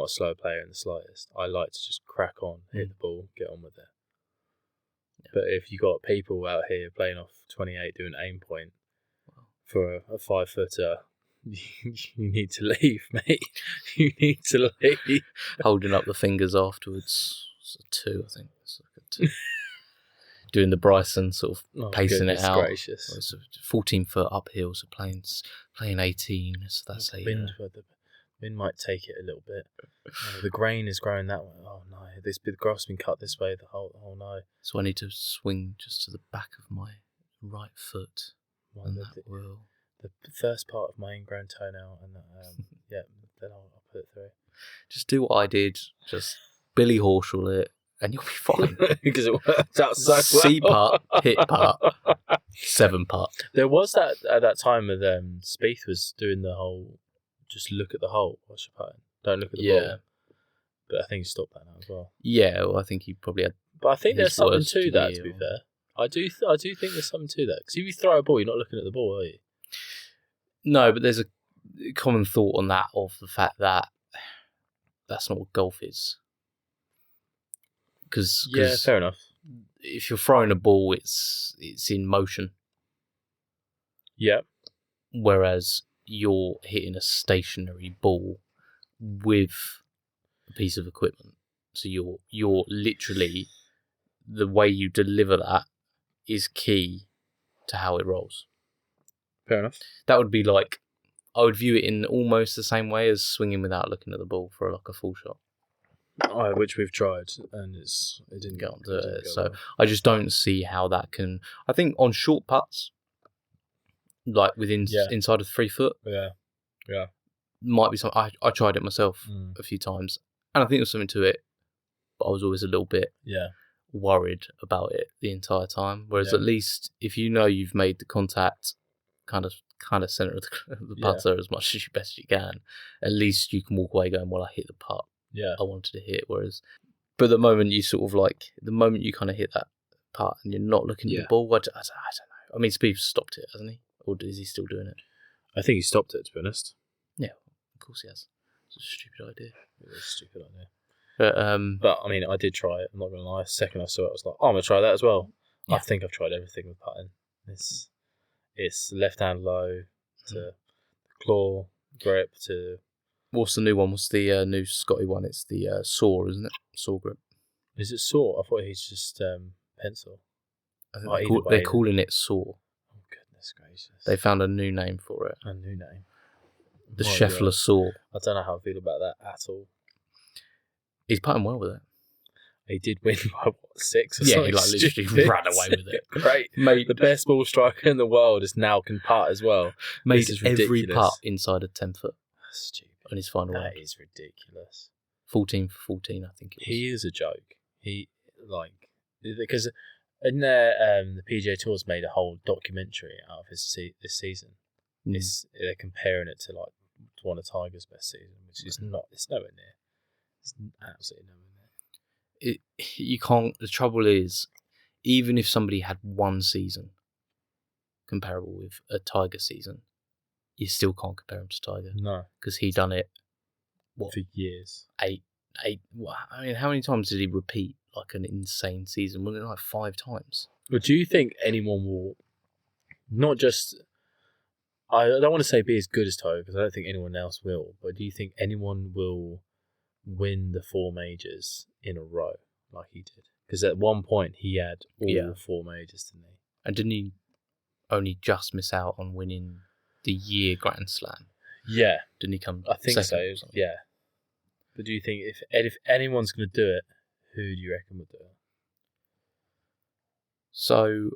slow player in the slightest. I like to just crack on, hit the ball, get on with it. Yeah. But if you got people out here playing off 28 doing aim point for a 5-footer, you need to leave, mate. You need to leave. Holding up the fingers afterwards. It's a 2, I think. It's like a 2. Doing the Bryson, sort of pacing it out. Gracious. It's a 14-foot uphill, so playing 18. So that's the wind might take it a little bit. The grain is growing that way. Oh no, the grass has been cut this way. The whole no. So I need to swing just to the back of my right foot. The first part of my ingrown toenail, and then I'll put it through. Just do what I did. Just Billy Horschel it, and you'll be fine. Because it worked out so well. C putt, hit putt, 7 putt. There was that at that time with Spieth was doing the whole just look at the hole. What's your putting? Don't look at the ball. But I think he stopped that now as well. Yeah, well, I think he probably had. But I think there's something to that. deal. To be fair, I do think there's something to that because if you throw a ball, you're not looking at the ball, are you? No, but there's a common thought on that of the fact that that's not what golf is. Because fair enough. If you're throwing a ball, it's in motion. Yeah. Whereas you're hitting a stationary ball with a piece of equipment. So you're literally, the way you deliver that is key to how it rolls. Fair enough. That would be like, I would view it in almost the same way as swinging without looking at the ball for like a full shot. Which we've tried and it didn't get on. So well. I just don't see how that can. I think on short putts, like inside of 3 foot, yeah, might be something. I tried it myself a few times, and I think there's something to it, but I was always a little bit worried about it the entire time. Whereas at least if you know you've made the contact, kind of center of the putter as much as best you can, at least you can walk away going, well, I hit the putt. Yeah, I wanted to hit. Whereas, but the moment you kind of hit that putt and you're not looking at the ball, I don't know. I mean, Spieth stopped it, hasn't he? Or is he still doing it? I think he stopped it, to be honest. Yeah, of course he has. It's a stupid idea. It was a stupid idea. But I mean, I did try it. I'm not gonna lie. The second I saw it, I was like, I'm gonna try that as well. Yeah. I think I've tried everything with putting. It's left hand low to claw grip to. What's the new one? What's the new Scotty one? It's the saw, isn't it? Saw grip. Is it saw? I thought he's just pencil. I think they're calling it saw. Oh, goodness gracious. They found a new name for it. A new name? The Scheffler saw. I don't know how I feel about that at all. He's putting well with it. He did win by 6 or something. He literally ran away with it. Great. The best ball striker in the world can putt as well. Made every putt inside of 10 foot. That's stupid. On his final round. That is ridiculous. 14 for 14, I think it was. He is a joke. Because in there, the PGA Tour's made a whole documentary out of this season. They're comparing it to like one of Tiger's best seasons, which is not. It's nowhere near. It's absolutely nowhere near. You can't. The trouble is, even if somebody had one season comparable with a Tiger season, you still can't compare him to Tiger. No, because he done it. For years? 8. I mean, how many times did he repeat like an insane season? Wasn't it like 5 times? But do you think anyone will not just? I don't want to say be as good as Tiger because I don't think anyone else will. But do you think anyone will win the 4 majors in a row like he did? Because at one point he had all 4 majors, didn't he? And didn't he only just miss out on winning the year Grand Slam? Yeah. Didn't he come? I think so. Yeah. But do you think if anyone's going to do it, who do you reckon would do it? So,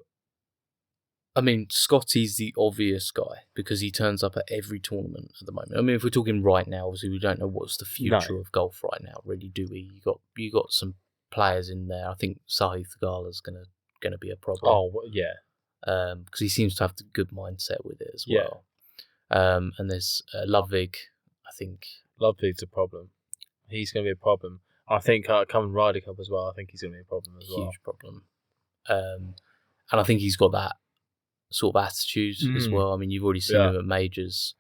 I mean, Scotty's the obvious guy because he turns up at every tournament at the moment. I mean, if we're talking right now, obviously we don't know what's the future of golf right now. Really, do we? You got some players in there. I think Sahith Theegala's going to be a problem. Oh yeah, because he seems to have the good mindset with it as well. And there's Ludwig. I think Ludwig's a problem. He's going to be a problem. I think coming Ryder Cup as well. I think he's going to be a problem as well. Huge problem. And I think he's got that sort of attitude as well. I mean, you've already seen him at majors.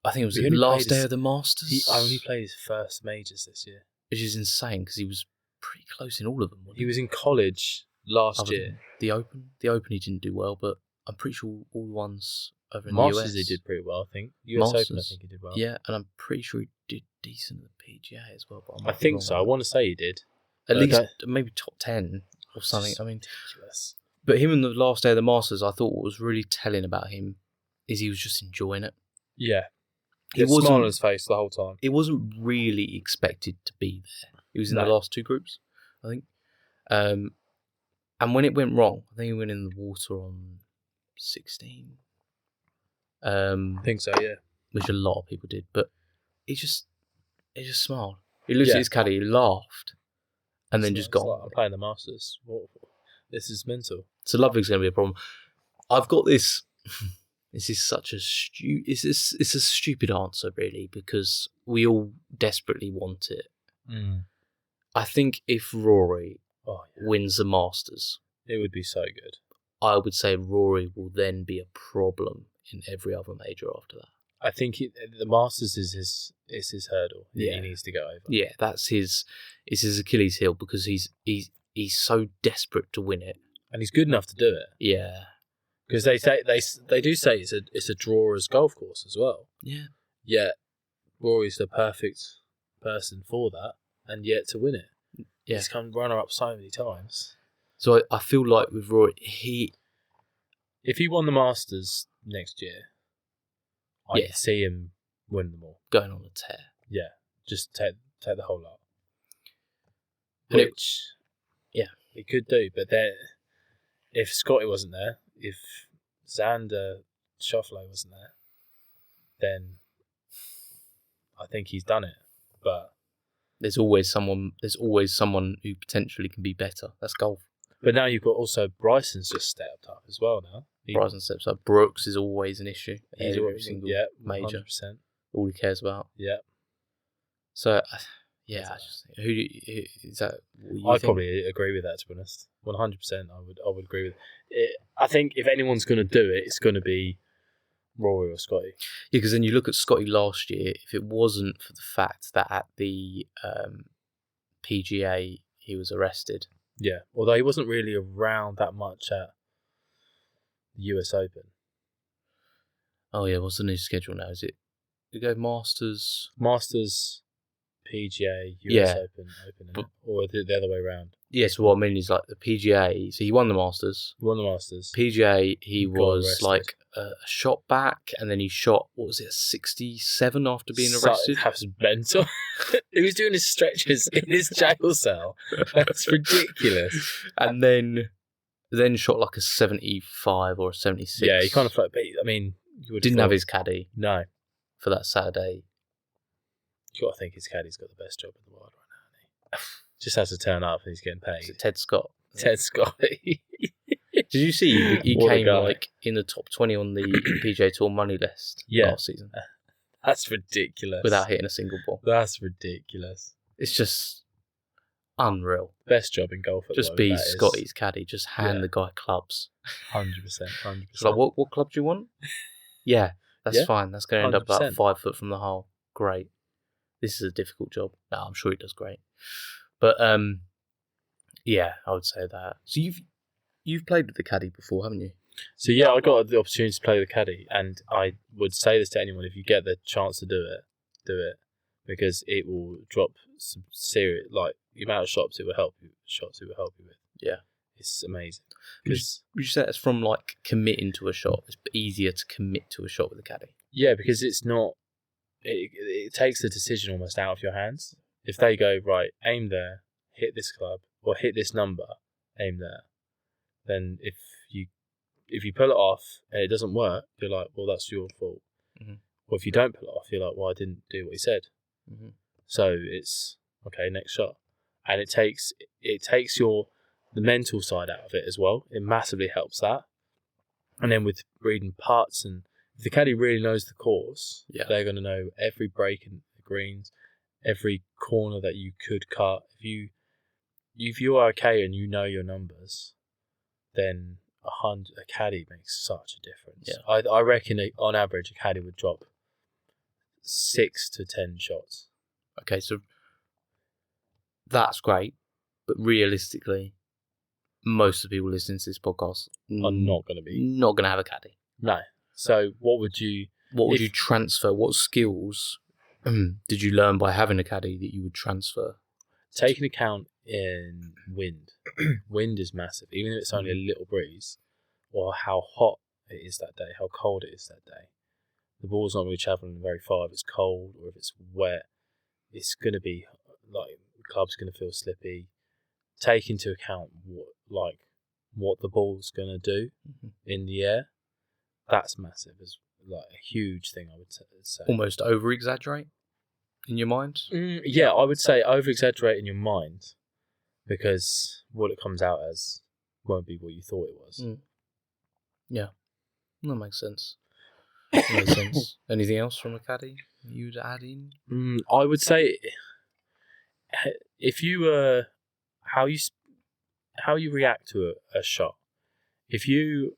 I think it was the last day of the Masters. He only played his first majors this year, which is insane because he was pretty close in all of them. He was in college last year. The Open he didn't do well, but I'm pretty sure all the ones over in Masters the US he did pretty well. I think US Open I think he did well. Yeah, and I'm pretty sure he did decent at the PGA as well. But I think so. I want to say he did. At least maybe top 10 or something. I mean, ridiculous. But him in the last day of the Masters, I thought what was really telling about him is he was just enjoying it. Yeah. He wasn't smiling on his face the whole time. It wasn't really expected to be there. He was in the last 2 groups, I think. And when it went wrong, I think he went in the water on 16. I think so, yeah. Which a lot of people did. But he just smiled. He looked at his caddy, he laughed, and then just got on. I'm playing the Masters. This is mental. So Ludwig's going to be a problem. I've got this. This is such a it's a stupid answer, really, because we all desperately want it. I think if Rory wins the Masters, it would be so good. I would say Rory will then be a problem in every other major after that. I think the Masters is his hurdle. He needs to go over. Yeah, it's his Achilles heel, because he's so desperate to win it, and he's good enough to do it. Yeah, because they do say it's a drawer's golf course as well. Yeah. Yet Rory's the perfect person for that, and yet to win it, he's come runner up so many times. So I feel like with Rory, if he won the Masters next year, I could see him win them all, going on a tear. Yeah, just take the whole lot. And Which, he could do. But then, if Scotty wasn't there, if Xander Schauffele wasn't there, then I think he's done it. But there's always someone who potentially can be better. That's golf. But now you've got also Bryson's just stepped up as well now. Bryson steps up. Brooks is always an issue. He's every single major. 100%. All he cares about. Yeah. So, who is that? I probably agree with that, to be honest. 100%. I would agree with it. I think if anyone's going to do it, it's going to be Rory or Scotty. Yeah, because then you look at Scotty last year. If it wasn't for the fact that at the PGA he was arrested. Yeah, although he wasn't really around that much at the US Open. Oh yeah, what's the new schedule now? Is it you go Masters, PGA, US Open, or the other way around? Yes, what I mean is like the PGA. So he won the Masters. PGA, he was like a shot back, and then he shot, what was it, 67 after being arrested? That was mental. He was doing his stretches in his jail cell. That's ridiculous. And then shot like a 75 or a 76. Yeah, he kind of, I mean, you didn't have his caddy. No. For that Saturday. You got to think his caddy's got the best job in the world right now, hasn't he? Just has to turn up and he's getting paid. Is it Ted Scott? Ted Scott. Did you see he came like in the top 20 on the PGA Tour money list last season? That's ridiculous. Without hitting a single ball. That's ridiculous. It's just unreal. Best job in golf at just the moment. Be Scotty's caddy. Just hand the guy clubs. 100%. It's like, what club do you want? Yeah, that's fine. That's going to end up about 5 foot from the hole. Great. This is a difficult job. No, I'm sure he does great. But yeah, I would say that. So you've played with the caddy before, haven't you? So yeah, I got the opportunity to play with the caddy, and I would say this to anyone: if you get the chance to do it, because it will drop some serious, like the amount of shots it will help you with. Yeah, it's amazing. Would you say it's from like committing to a shot? It's easier to commit to a shot with a caddy. Yeah, because it's not. It takes the decision almost out of your hands. If they go, right, aim there, hit this club, or hit this number, aim there, then if you pull it off and it doesn't work, you're like, well, that's your fault. Mm-hmm. Or if you don't pull it off, you're like, well, I didn't do what he said. Mm-hmm. So it's, okay, next shot. And it takes the mental side out of it as well. It massively helps that. And then with reading putts, and if the caddy really knows the course, they're going to know every break in the greens, every corner that you could cut. If you are okay and you know your numbers, then a caddy makes such a difference. Yeah. I reckon on average a caddy would drop 6 to 10 shots. Okay, so that's great, but realistically, most of the people listening to this podcast are not going to have a caddy. No. So what would you transfer? What skills did you learn by having a caddy that you would transfer? Taking account in wind. Wind is massive, even if it's only a little breeze, or how hot it is that day, how cold it is that day. The ball's not really travelling very far if it's cold, or if it's wet. It's going to be like the club's going to feel slippy. Take into account what the ball's going to do in the air. That's massive. It's like a huge thing, I would say. Almost over exaggerate. in your mind? Yeah, I would say over-exaggerate in your mind, because what it comes out as won't be what you thought it was. Yeah, that makes sense. That makes sense. Anything else from a caddy you'd add in? I would say, if you how you react to a shot. If you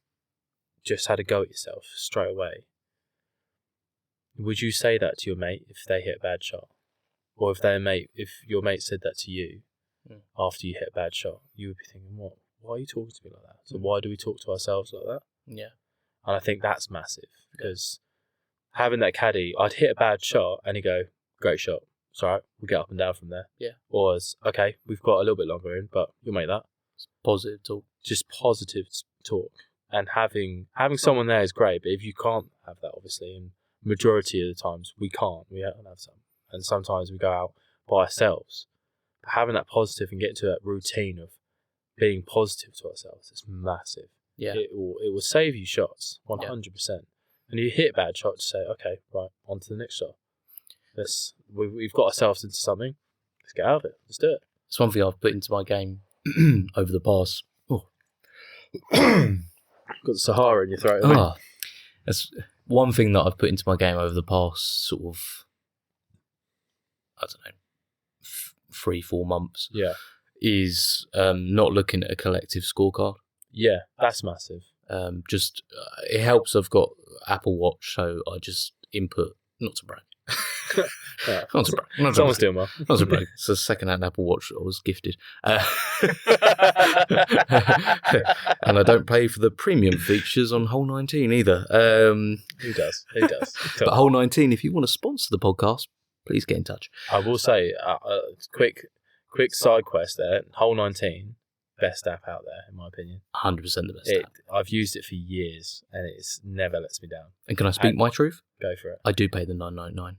just had a go at yourself straight away, would you say that to your mate if they hit a bad shot? Or if your mate said that to you after you hit a bad shot, you would be thinking, "What? Why are you talking to me like that? So why do we talk to ourselves like that?" Yeah. And I think that's massive, because having that caddy, I'd hit a bad shot and he'd go, "Great shot. It's all right. We'll get up and down from there." Yeah. Or as, "Okay, we've got a little bit longer in, but you'll make that." It's positive talk. Just positive talk. And having someone there is great, but if you can't have that, obviously, and majority of the times we can't, we don't have some. And sometimes we go out by ourselves. But having that positive and getting to that routine of being positive to ourselves is massive. Yeah. It will save you shots, 100%. And you hit a bad shot, to say, "Okay, right, on to the next shot. We've got ourselves into something. Let's get out of it. Let's do it." It's one thing I've put into my game over the past. Got the Sahara in your throat. That's one thing that I've put into my game over the past sort of, I don't know, 3-4 months. Yeah. Is not looking at a collective scorecard. Yeah, that's massive. Just it helps. I've got Apple Watch, so I just input. Not to brag. Not to brag. Someone's doing well. Not to brag. It's a second-hand Apple Watch that I was gifted, and I don't pay for the premium features on Hole 19 either. Who does? Who does? But Hole 19, if you want to sponsor the podcast, please get in touch. I will say, quick side quest there. Hole 19, best app out there, in my opinion. 100% the best app. I've used it for years, and it's never lets me down. And can I speak my truth? Go for it. I do pay the $9.99.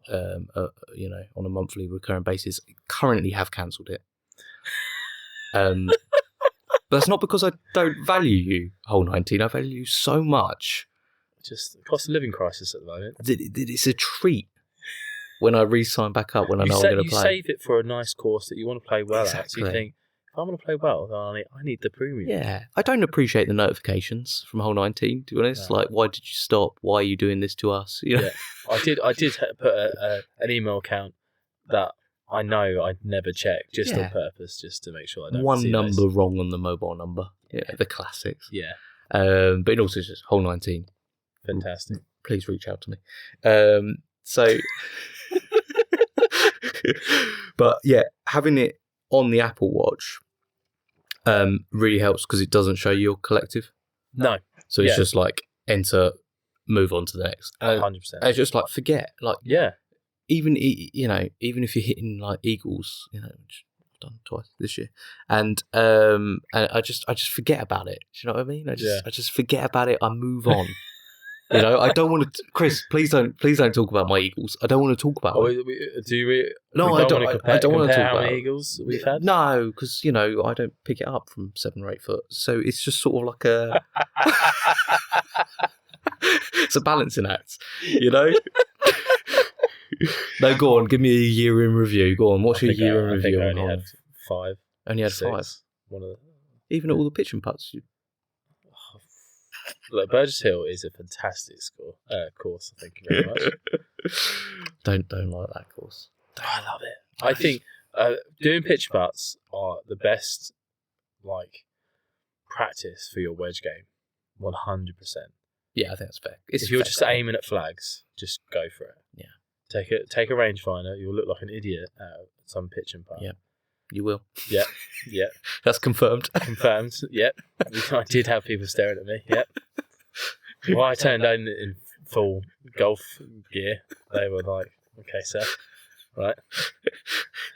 On a monthly recurring basis. Currently have cancelled it. But that's not because I don't value you, Hole 19. I value you so much. Just cost of living crisis at the moment. It's a treat when I re-sign back up when I know I'm going to play. You save it for a nice course that you want to play well at. So you think, if I'm going to play well, then I need the premium. Yeah. I don't appreciate the notifications from Hole 19, to be honest. No. Like, why did you stop? Why are you doing this to us? You know? Yeah. I did put an email account that I know I'd never check, just on purpose, just to make sure I don't One see number those. wrong on the mobile number. Yeah, the classics. Yeah. But it also just Hole 19. Fantastic. Please reach out to me. But yeah, having it on the Apple Watch really helps because it doesn't show your collective. No. So it's just like enter, move on to the next. 100%. It's just like forget. Like even even if you're hitting like eagles, which I've done twice this year, and I just forget about it. Do you know what I mean? I just forget about it. I move on. I don't want to. Chris, please don't talk about my Eagles. I don't want to talk about them. No, I don't want to talk how about many Eagles we've had. No, because I don't pick it up from 7 or 8 foot, so it's just sort of like a. It's a balancing act, No, go on. Give me a year in review. Go on. What's your year in review? I only had 5. Only had 6. 5. One of the... Even at all the pitch and putts. Look, Burgess Hill is a fantastic course. Thank you very much. Don't like that course. I love it. I think doing pitch putts are the best practice for your wedge game. 100%. Yeah, I think that's fair. If you're just aiming at flags, just go for it. Yeah. Take a rangefinder. You'll look like an idiot at some pitch and putt. Yeah. You will. Yeah. That's confirmed. Confirmed. Yep. I did have people staring at me. Yep. Well, I turned down in full golf gear. They were like, "Okay, sir, right."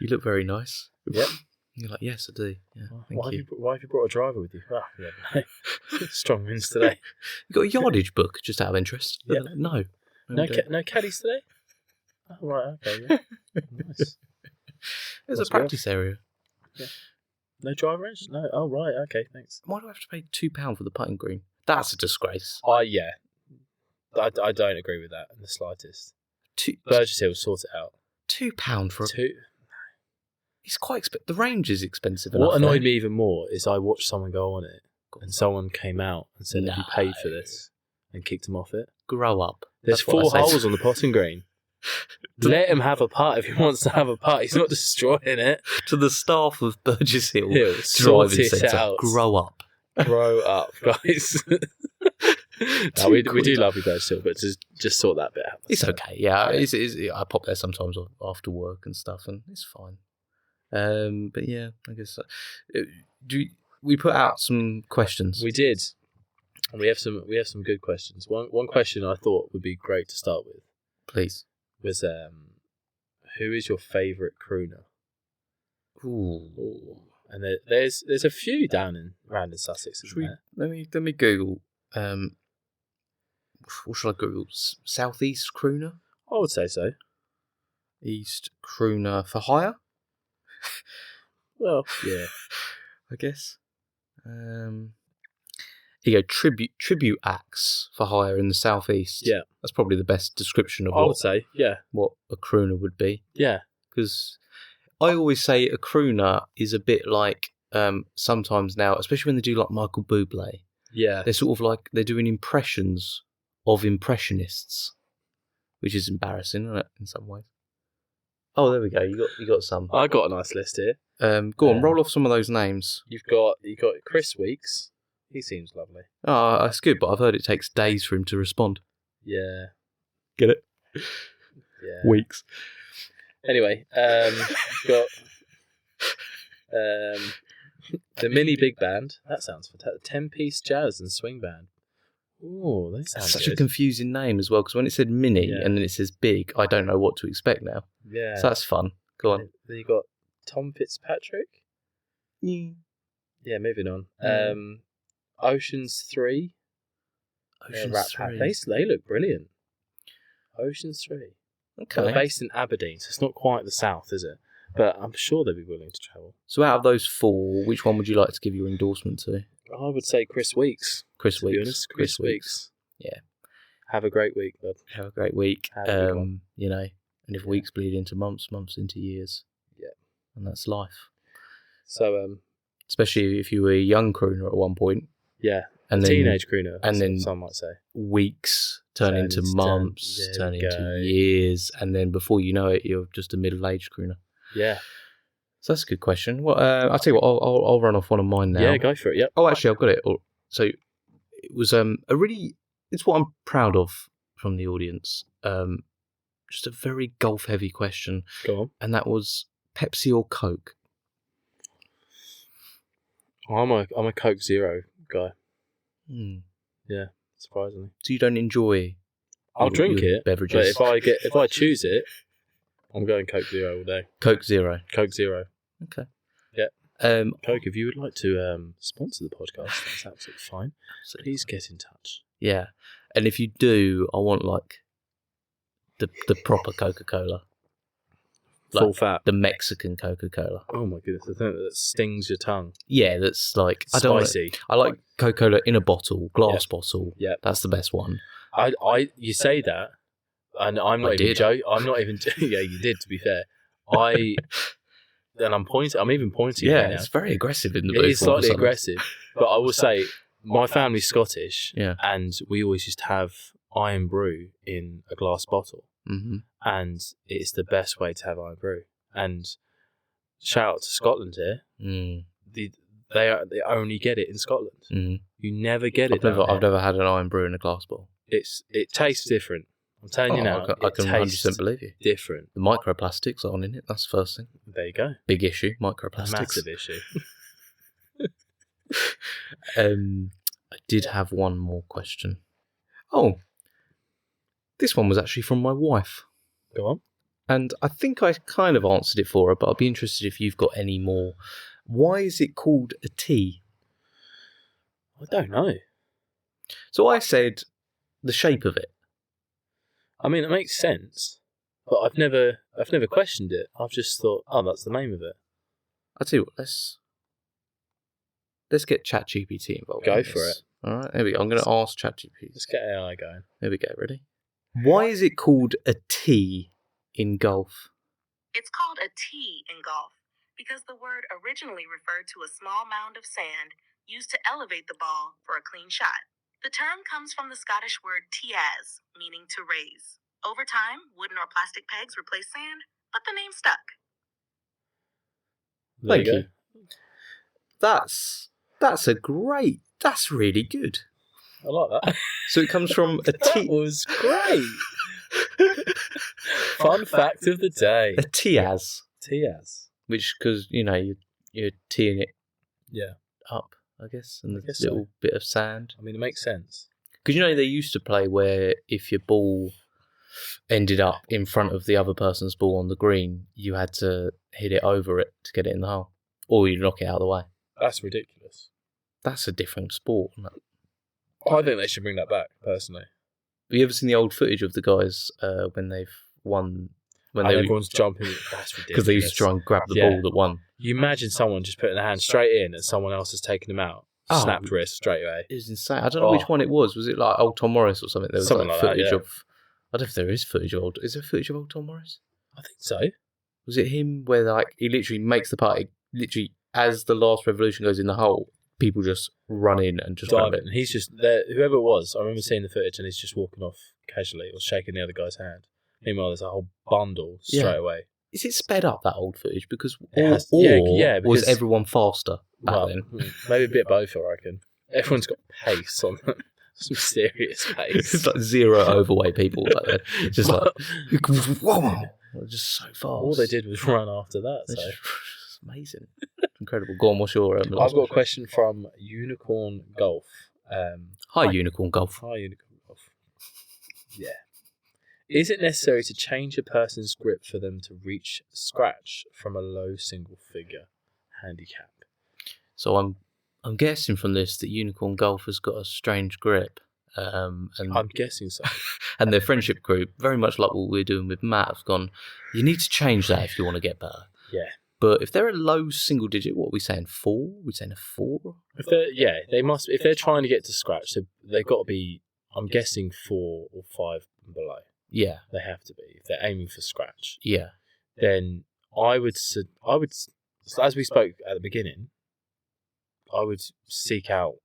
You look very nice. Yep. You're like, "Yes, I do." Yeah, why have you brought a driver with you? Strong winds today. You got a yardage book, just out of interest? Yeah. No. No caddies today. Oh, right. Okay. Yeah. Nice. There's a practice area. Yeah. No driver edge? No. Oh, right. Okay, thanks. Why do I have to pay £2 for the putting green? That's a disgrace. Yeah. I don't agree with that in the slightest. Burgess Hill, sort it out. £2 for a... Two. It's quite expensive. The range is expensive What enough. annoyed me even more is I watched someone go on it, and someone came out and said, "Have you paid for No. this?" and kicked him off it. Grow up. There's That's what 4 I say. holes on the potting green. Let him have a putt if he wants to have a putt. He's not destroying it. To the staff of Burgess Hill Sort Driving it Centre, out. grow up. Grow up, guys. No, we do love you, Burgess Hill, but just sort that bit out. It's okay. Yeah, I pop there sometimes after work and stuff, and it's fine. But yeah, I guess. We put out some questions? We did. And we have some good questions. One question I thought would be great to start with. Please. Was who is your favourite crooner? Ooh. And there's a few around in Sussex. Let me Google. What should I Google? Southeast crooner. I would say so. East crooner for hire. Well, yeah, I guess. Here you go. Tribute acts for hire in the southeast. Yeah, that's probably the best description of I would say. Yeah, what a crooner would be. Yeah, because I always say a crooner is a bit like sometimes now, especially when they do like Michael Bublé. Yeah, they're sort of like they're doing impressions of impressionists, which is embarrassing, isn't it, in some ways? Oh, there we go. You got some. I got a nice list here. Go on, roll off some of those names. You got Kris Weeks. He seems lovely. Oh, that's good, but I've heard it takes days for him to respond. Yeah. Get it? Yeah. Weeks. Anyway, got the Mini Big Band. That sounds fantastic. 10-piece jazz and swing band. Oh, that sounds such good. a confusing name as well, because when it said mini and then it says big, I don't know what to expect now. Yeah. So that's fun. Go on. Then you got Tom Fitzpatrick. Yeah, moving on. Oceans 3. Oceans 3. They look brilliant. Oceans 3. Okay. They're based in Aberdeen, so it's not quite the south, is it? But I'm sure they'd be willing to travel. So out of those 4, which one would you like to give your endorsement to? I would say Kris Weeks. Kris Weeks. To be honest, Kris Weeks. Yeah. Have a great week, bud. Have a great week. And if Yeah. weeks bleed into months, months into years. Yeah. And that's life. So, especially if you were a young crooner at one point. Yeah. And a then, teenage crooner, and then some might say. Weeks turn into months, turn into years, and then before you know it, you're just a middle-aged crooner. Yeah. So that's a good question. Well, I'll tell you what, I'll run off one of mine now. Yeah, go for it. Yep. Oh, actually, I've got it. So it was it's what I'm proud of from the audience. Just a very golf-heavy question. Go on. And that was Pepsi or Coke? I'm a Coke Zero guy. Yeah, surprisingly. So you don't enjoy? I'll drink it, beverages. but if I choose it, I'm going Coke Zero all day. Coke Zero. Coke Zero. Okay. Yeah. Coke, if you would like to sponsor the podcast, that's absolutely fine. Please get in touch. Yeah, and if you do, I want like the proper Coca-Cola. Full fat. The Mexican Coca-Cola. Oh my goodness, the thing that stings your tongue. Yeah, that's like spicy. I like Coca-Cola in a bottle, glass bottle. Yeah, that's the best one. You say that, and I'm not even joking. I'm not even. Yeah, you did. To be fair, I'm even pointing. Yeah, right now. It's very aggressive in the booth. It is slightly aggressive, but I will say my family's Scottish. Yeah, and we always used to have iron brew in a glass bottle. Mm-hmm. And it's the best way to have iron brew. And shout out to Scotland here. They only get it in Scotland. You never get it. I've never had an iron brew in a glass bottle. It tastes different. I'm telling you now. I can 100% believe you. Different. The microplastics aren't in it. That's the first thing. There you go. Big issue. Microplastics. Massive issue. I did have one more question. Oh. This one was actually from my wife. Go on. And I think I kind of answered it for her, but I'd be interested if you've got any more. Why is it called a T? I don't know. So I said the shape of it. I mean, it makes sense, but I've never questioned it. I've just thought, oh, that's the name of it. I'll tell you what, let's get ChatGPT involved. Go for it. All right, there we go. I'm going to ask ChatGPT. Let's get AI going. There we go. Ready? Why is it called a T in golf? It's called a tee in golf because the word originally referred to a small mound of sand used to elevate the ball for a clean shot. The term comes from the Scottish word tiaz, meaning to raise. Over time, wooden or plastic pegs replaced sand, but the name stuck. There Thank you. go. That's really good. I like that. So it comes from a That was great. Fun fact of the day. a tiaz, Tiaz. which because you're teeing it Yeah. up, I guess, and I a guess little bit of sand. I mean, it makes sense. Because they used to play where if your ball ended up in front of the other person's ball on the green, you had to hit it over it to get it in the hole, or you knock it out of the way. That's ridiculous. That's a different sport, isn't it? I think they should bring that back, personally. Have you ever seen the old footage of the guys when they've won? When everyone's jumping. That's ridiculous. Because they used to try and grab the ball that won. You imagine someone just putting their hand straight in and someone else has taken them out. Oh. Snapped wrist straight away. It was insane. I don't know which one it was. Was it like old Tom Morris or something? There was Something like footage that, of. I don't know if there is footage of old. Is there footage of old Tom Morris? I think so. Was it him where he literally makes the putt? Literally, as the last revolution goes in the hole, people just run in and just grab it. And he's just there. Whoever it was, I remember seeing the footage, and he's just walking off casually or shaking the other guy's hand. Meanwhile, there's a whole bundle straight away. Is it sped up, that old footage? Because because was everyone faster back then? Maybe a bit both, I reckon. Everyone's got pace on them. Some serious pace. It's like zero overweight people back then. Just like, whoa, just so fast. All they did was run after that. So. It's amazing. Incredible. Go on, what's your... I've got a question from Unicorn Golf. Hi, Unicorn Golf. Hi, Unicorn Golf. Yeah. Is it necessary to change a person's grip for them to reach scratch from a low single figure handicap? So I'm guessing from this that Unicorn Golf has got a strange grip. And I'm guessing so. And their friendship group, very much like what we're doing with Matt, have gone, you need to change that if you want to get better. Yeah. But if they're a low single digit, what are we saying, 4? We're saying a 4? They must. If they're trying to get to scratch, they've got to be, I'm guessing, 4 or 5 and below. Yeah. They have to be. If they're aiming for scratch. Yeah. Then I would, as we spoke at the beginning, I would seek out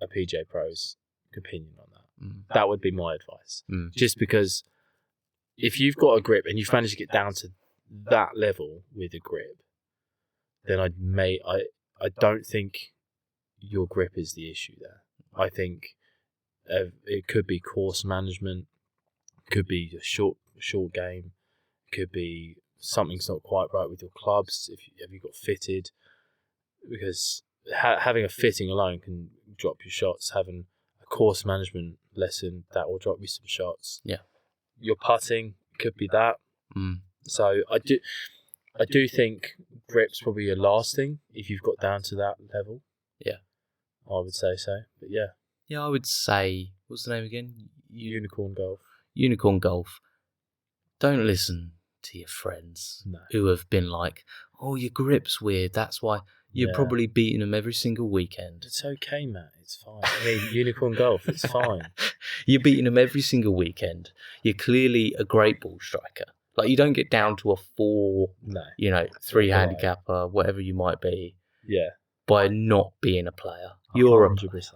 a PGA Pro's opinion on that. Mm. That would be my advice. Mm. Just because if you've got a grip and you've managed to get down to that level with a grip, then I don't think your grip is the issue there. I think it could be course management, could be a short game, could be something's not quite right with your clubs. Have you got fitted? Because having a fitting alone can drop your shots. Having a course management lesson, that will drop you some shots. Yeah. Your putting could be that. Mm. So I do think grip's probably a last thing if you've got down to that level. Yeah. I would say so. But yeah. Yeah, I would say, what's the name again? Unicorn Golf. Unicorn Golf. Don't listen to your friends who have been like, oh, your grip's weird, that's why you're probably beating them every single weekend. It's okay, Matt. It's fine. I mean, Unicorn Golf, it's fine. You're beating them every single weekend. You're clearly a great ball striker. Like, you don't get down to a 4, 3 handicap or whatever you might be. Yeah. By not being a player. You're 100%.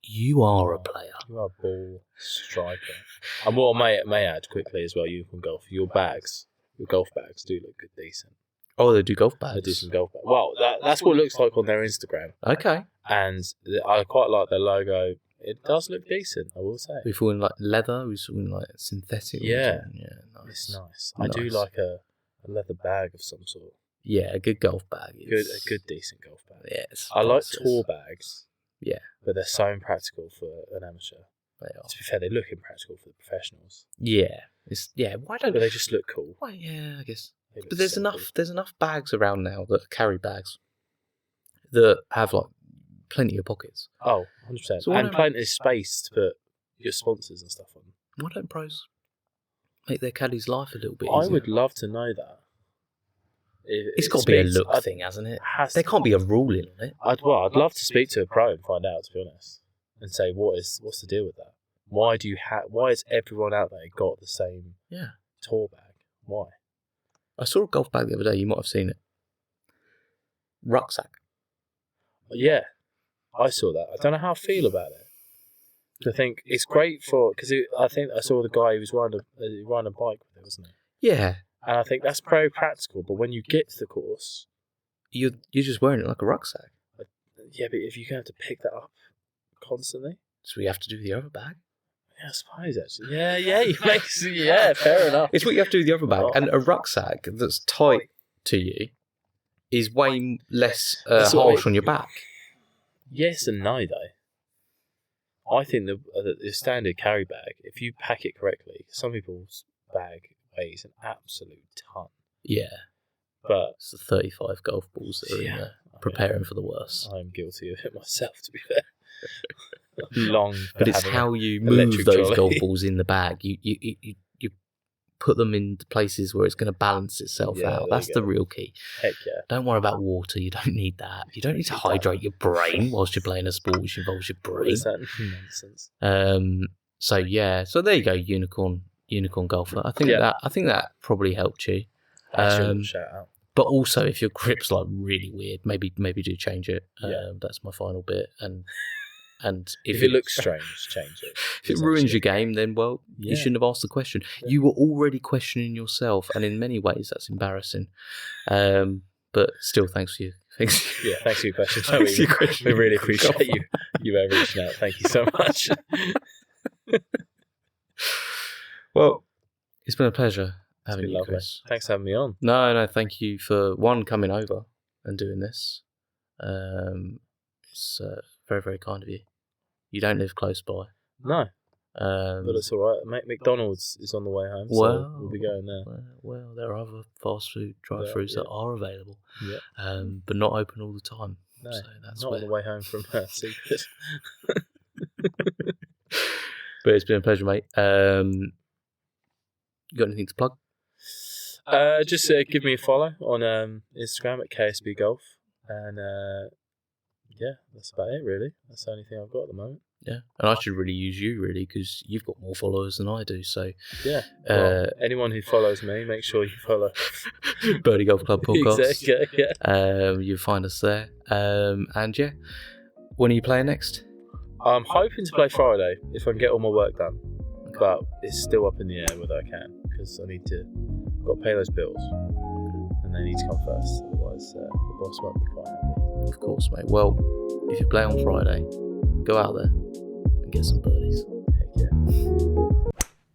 You are a player. You are a ball striker. And what I may add quickly as well, Unicorn Golf, your golf bags do look good, decent. Oh, they do golf bags? They do some golf bags. Well, that's what it looks like on their Instagram. Okay. And I quite like their logo. It does look decent, I will say. We're falling like leather, we're falling like synthetic. Yeah. Yeah, nice. It's nice. I do like a leather bag of some sort. Yeah, a good golf bag. A good decent golf bag. Yes. I like tour bags. Yeah. But they're so impractical for an amateur. They are. To be fair, they look impractical for the professionals. Yeah. Why don't... But they just look cool. Well, yeah, I guess. But there's enough bags around now that carry bags that have like plenty of pockets. Oh, 100%. So and plenty of space to put your sponsors and stuff on. Why don't pros make their caddies' life a little bit easier? I would love to know that. It's got to be a look thing, hasn't it? There can't be a ruling on it. I'd love to speak to a pro and find out, to be honest, and say what's the deal with that? Why has everyone out there got the same tour bag? Why? I saw a golf bag the other day. You might have seen it. Rucksack. Yeah, I saw that. I don't know how I feel about it. I think it's great because I think I saw the guy who was riding a bike with it, wasn't he? Yeah. And I think that's very practical. But when you get to the course, You're just wearing it like a rucksack. yeah, but if you're going to pick that up constantly, So we have to do with the other bag. yeah, I suppose actually. Yeah, fair enough. It's what you have to do with the other bag. Oh. And a rucksack that's tight to you is way less That's what harsh on your back. Yes and no, though. I think the standard carry bag, if you pack it correctly, some people's bag weighs an absolute ton. Yeah. But It's the 35 golf balls that are in there, preparing for the worst. I'm guilty of it myself, to be fair. Long, But it's how you move electric those trolley. golf balls in the bag. You put them in places where it's going to balance itself Yeah, out. there That's you the go. real key. Heck yeah. Don't worry about water. You don't need that. You don't need to hydrate your brain whilst you're playing a sport which involves your What brain. is that nonsense? So yeah. So there you go, unicorn golfer. I think that probably helped you. That's your little shout out. But also, if your grip's like really weird, maybe do change it. Yeah. That's my final bit. And If it looks strange, change it. if it ruins your game, then well, you shouldn't have asked the question. Yeah. You were already questioning yourself, and in many ways, that's embarrassing. But still, thanks for you. Yeah, thanks for your question. Thanks for your question. We really appreciate you reaching out. Thank you so much. Well, it's been a pleasure It's having been you, lovely. Kris. Thanks for having me on. No, thank you for coming over and doing this. It's very, very kind of you. You don't live close by. No, but it's all right. McDonald's is on the way home, so we'll be going there. Well, there are other fast food drive-thrus that are available, Yeah. but not open all the time. No, So that's not where. on the way home from Secret. But it's been a pleasure, mate. You got anything to plug? Just give me a follow on Instagram at KSB Golf, and yeah, that's about it really. That's the only thing I've got at the moment. Yeah, and I should really use you, really, because you've got more followers than I do. So, Yeah. Well, anyone who follows me, make sure you follow BirDie Golf Club podcast. Exactly, yeah. You'll find us there. And yeah, when are you playing next? I'm hoping to play Friday if I can get all my work done, but it's still up in the air whether I can because I've got to pay those bills, and they need to come first. Otherwise, the boss won't be quite happy. Of course, mate. Well, if you play on Friday, go out there and get some birdies. Heck yeah.